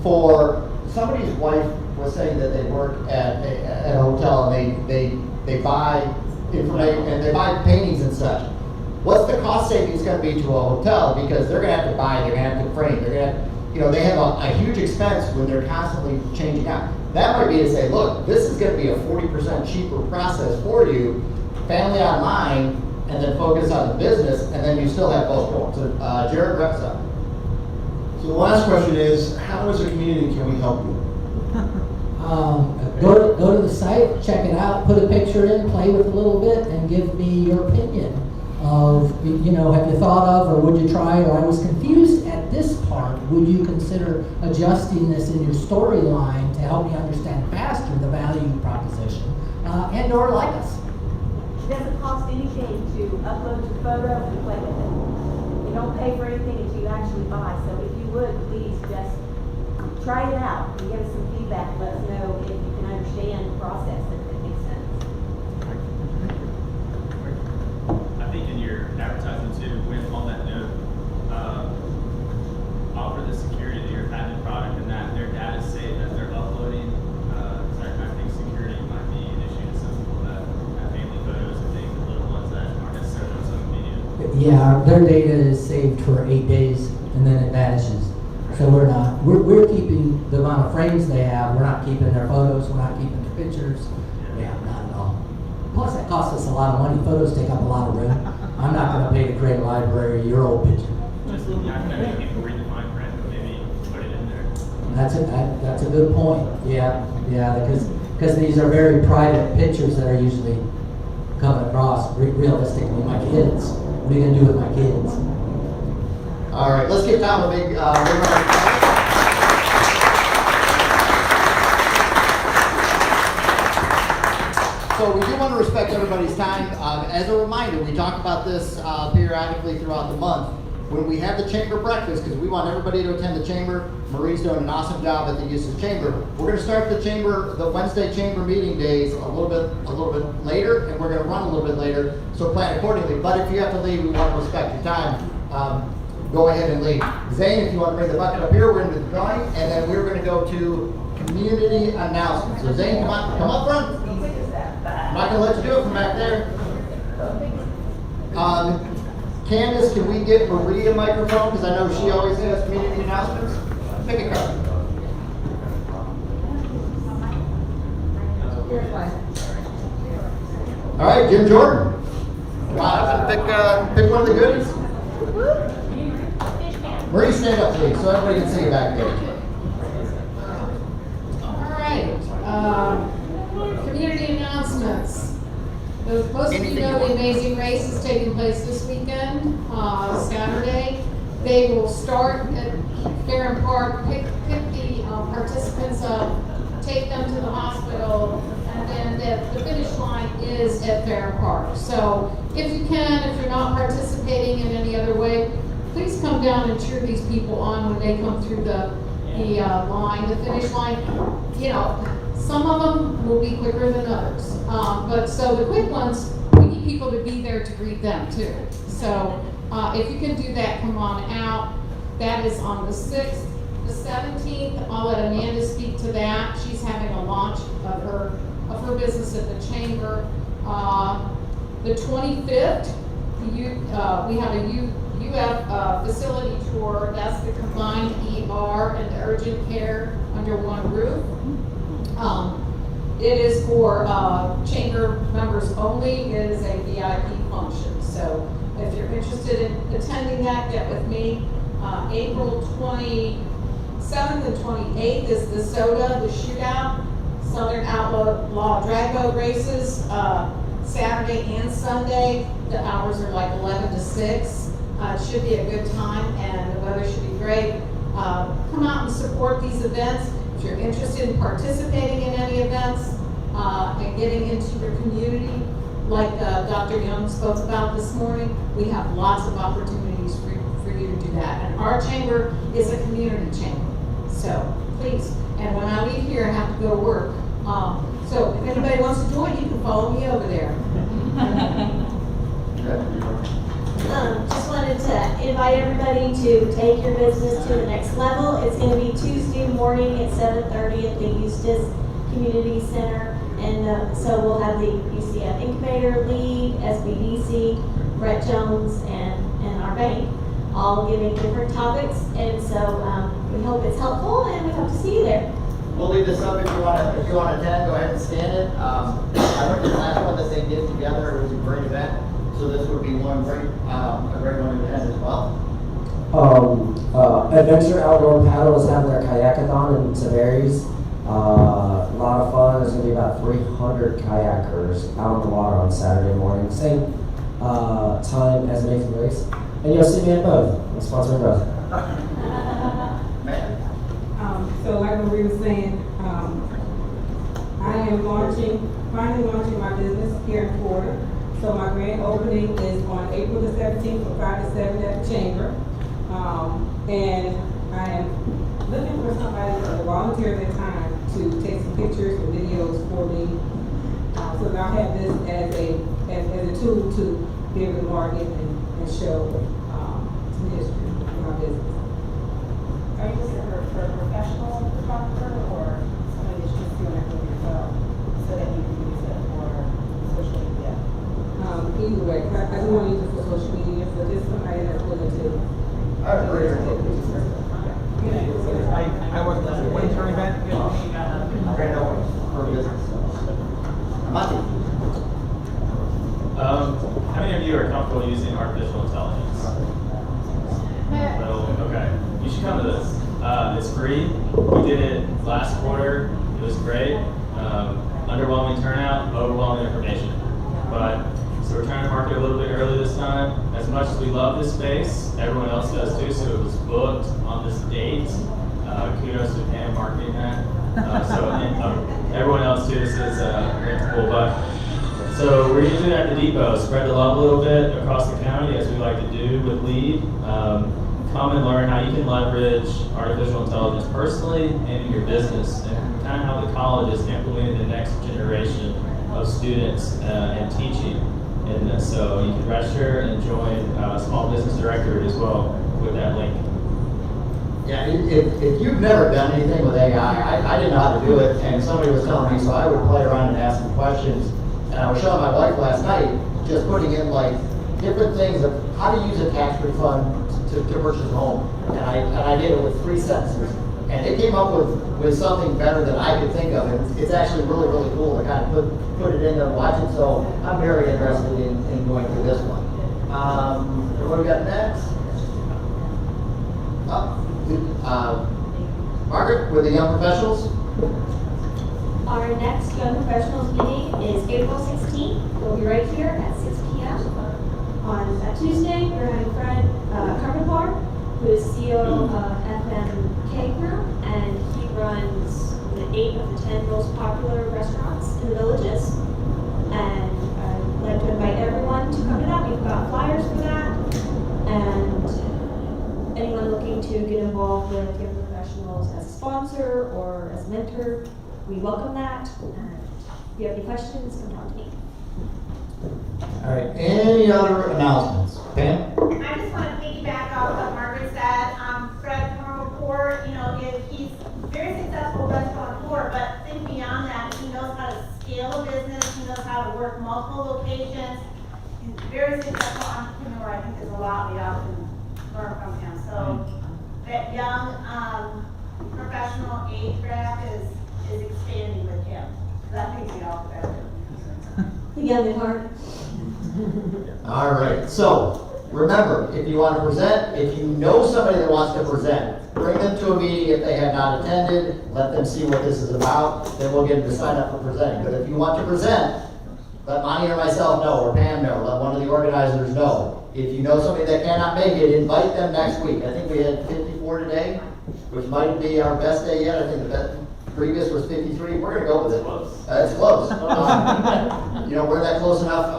[SPEAKER 1] for somebody's wife was saying that they work at a hotel and they buy information and they buy paintings and such. What's the cost savings going to be to a hotel? Because they're going to have to buy, they're going to have to frame, they're going to they have a huge expense when they're constantly changing out. That might be to say, look, this is going to be a 40% cheaper process for you, family online, and then focus on the business, and then you still have both going. So Jared, wraps up.
[SPEAKER 6] So the last question is, how as a community can we help you?
[SPEAKER 15] Go to the site, check it out, put a picture in, play with it a little bit, and give me your opinion of, have you thought of, or would you try, or I was confused at this part, would you consider adjusting this in your storyline to help me understand faster the value proposition, and or like us?
[SPEAKER 22] It doesn't cost anything to upload your photo and play with it. You don't pay for anything until you actually buy, so if you would, please just try it out and give us some feedback. Let us know if you can understand the process, if it makes sense.
[SPEAKER 3] I think in your advertising too, on that note, offer the security that your patented product and that their data is safe as they're uploading. I think security might be an issue to some people that have family photos and things, the little ones that aren't necessarily on social media.
[SPEAKER 15] Yeah, their data is saved for 8 days and then it vanishes. So we're keeping the amount of frames they have, we're not keeping their photos, we're not keeping their pictures. Yeah, not at all. Plus that costs us a lot of money, photos take up a lot of room. I'm not gonna pay to create a library of your old picture.
[SPEAKER 5] Not gonna make people read the fine print, but maybe put it in there.
[SPEAKER 15] That's a good point, yeah, because these are very private pictures that are usually coming across realistically. My kids, what are you gonna do with my kids?
[SPEAKER 1] All right, let's give Tom a big round of applause. So we do want to respect everybody's time. As a reminder, we talk about this periodically throughout the month. When we have the chamber breakfast, because we want everybody to attend the chamber, Marie's doing an awesome job at the Eustis Chamber. We're going to start the Wednesday chamber meeting days a little bit later, and we're going to run a little bit later, so plan accordingly. But if you have to leave, we want to respect your time. Go ahead and leave. Zane, if you want to bring the bucket up here, we're going to do the drawing, and then we're going to go to community announcements. So Zane, come up front. I'm not going to let you do it from back there. Candace, can we get Marie a microphone? Because I know she always has community announcements. Pick a card. All right, Jim Jordan. Come on up and pick one of the goodies. Marie, stand up, please, so everybody can see you back there.
[SPEAKER 4] All right. Community announcements. Most of you know the Amazing Race is taking place this weekend, Saturday. They will start at Fair and Park, pick the participants up, take them to the hospital, and then the finish line is at Fair and Park. So if you can, if you're not participating in any other way, please come down and cheer these people on when they come through the line, the finish line. You know, some of them will be quicker than others. But so the quick ones, we need people to be there to greet them too. So if you can do that, come on out. That is on the 6th. The 17th, I'll let Amanda speak to that. She's having a launch of her business at the chamber. The 25th, we have a UF facility tour. That's the combined ER and urgent care under one roof. It is for chamber members only. It is a VIP function. So if you're interested in attending that, get with me. April 27th and 28th is the SOTA, the shootout, Southern Outlaw Drag Boat races, Saturday and Sunday. The hours are like 11 to 6. It should be a good time and the weather should be great. Come out and support these events. If you're interested in participating in any events and getting into your community, like Dr. Young spoke about this morning, we have lots of opportunities for you to do that. And our chamber is a community chamber, so please. And when I leave here, I have to go to work. So if anybody wants to join, you can follow me over there.
[SPEAKER 18] Just wanted to invite everybody to take your business to the next level. It's going to be Tuesday morning at 7:30 at the Eustis Community Center. And so we'll have the UCF Incubator lead, SBDC, Brett Jones, and our bank all giving different topics. And so we hope it's helpful and we hope to see you there.
[SPEAKER 1] We'll leave this up if you want to attend. Go ahead and scan it. I went to the last one that they did together. It was a great event. So this would be a great one to attend as well.
[SPEAKER 17] Adventure Outdoor Paddle is having their kayakathon in Tavares. A lot of fun. There's going to be about 300 kayakers out on the water on Saturday morning. Same time as Amazing Race. And you'll see me at both. I'm sponsoring both.
[SPEAKER 8] So like Marie was saying, I am finally launching my business here in Florida. So my grand opening is on April the 17th from 5 to 7 at the chamber. And I am looking for somebody to volunteer their time to take some pictures or videos for me. So that I'll have this as a tool to be able to market and show some history of my business.
[SPEAKER 11] Are you looking for a professional photographer or somebody that's just doing it for yourself so that you can use it for social media?
[SPEAKER 8] Either way, I do want to use it for social media for this
[SPEAKER 1] Monty.
[SPEAKER 3] How many of you are comfortable using artificial intelligence? Well, okay. You should come to this. It's free. We did it last quarter. It was great. Underwhelming turnout, overwhelming information. But so we're trying to market a little bit early this time. As much as we love this space, everyone else does too. So it was booked on this date. Kudos to Pam marketing that. Everyone else too. This is very cool. But so we're using it at the depot. Spread the love a little bit across the county, as we like to do with LEAD. Come and learn how you can leverage artificial intelligence personally and in your business, and kind of how the college is implementing the next generation of students and teaching in this. So you can register and join Small Business Directory as well with that link.
[SPEAKER 1] Yeah, if you've never done anything with AI, I didn't know how to do it, and somebody was telling me, so I would play around and ask some questions. And I was showing my wife last night, just putting in like different things of how to use a tax refund to purchase a home. And I did it with 3 sentences. And it came up with something better than I could think of. And it's actually really, really cool to kind of put it in there and watch it. So I'm very interested in going through this one. What do we got next? Margaret, with the Young Professionals.
[SPEAKER 19] Our next Young Professionals meeting is April 16th. We'll be right here at 6 p.m. On Tuesday, we're having Fred Carpenter, who is CEO of FMK Group, and he runs the 8 of the 10 most popular restaurants in the villages. And I'd like to invite everyone to come to that. We've got flyers for that. And anyone looking to get involved with Young Professionals as a sponsor or as a mentor, we welcome that. And if you have any questions, come talk to me.
[SPEAKER 1] All right, any other announcements? Pam?
[SPEAKER 2] I just want to piggyback off what Margaret said. Fred Carpenter, he's very successful restaurateur, but think beyond that, he knows how to scale a business, he knows how to work multiple locations. He's a very successful entrepreneur. I think there's a lot we all can learn from him. So that young professional age gap is expanding with him. So that makes me all better.
[SPEAKER 19] The young at heart.
[SPEAKER 1] All right, so remember, if you want to present, if you know somebody that wants to present, bring them to a meeting if they have not attended, let them see what this is about, then we'll get them to sign up for presenting. But if you want to present, let Monty or myself know, or Pam know, let one of the organizers know. If you know somebody that cannot make it, invite them next week. I think we had 54 today, which might be our best day yet. I think the previous was 53. We're going to go with it. It's close. We're that close enough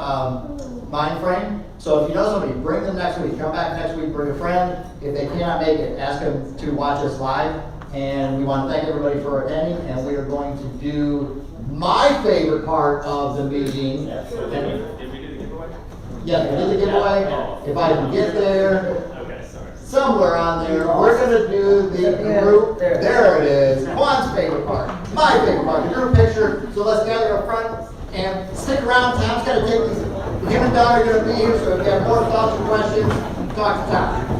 [SPEAKER 1] mind frame. So if you know somebody, bring them next week. Come back next week, bring a friend. If they cannot make it, ask them to watch us live. And we want to thank everybody for attending. And we are going to do my favorite part of the meeting.
[SPEAKER 3] Did we do the giveaway?
[SPEAKER 1] Yes, we did the giveaway. If I can get there. Somewhere on there, we're going to do the group. There it is. Juan's favorite part. My favorite part. The group picture. So let's gather up front and stick around. Tom's going to take these. Him and Don are going to be here. So if you have more thoughts or questions, talk to Tom.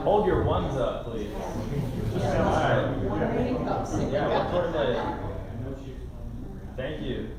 [SPEAKER 3] Hold your ones up, please. All right. Yeah, thank you.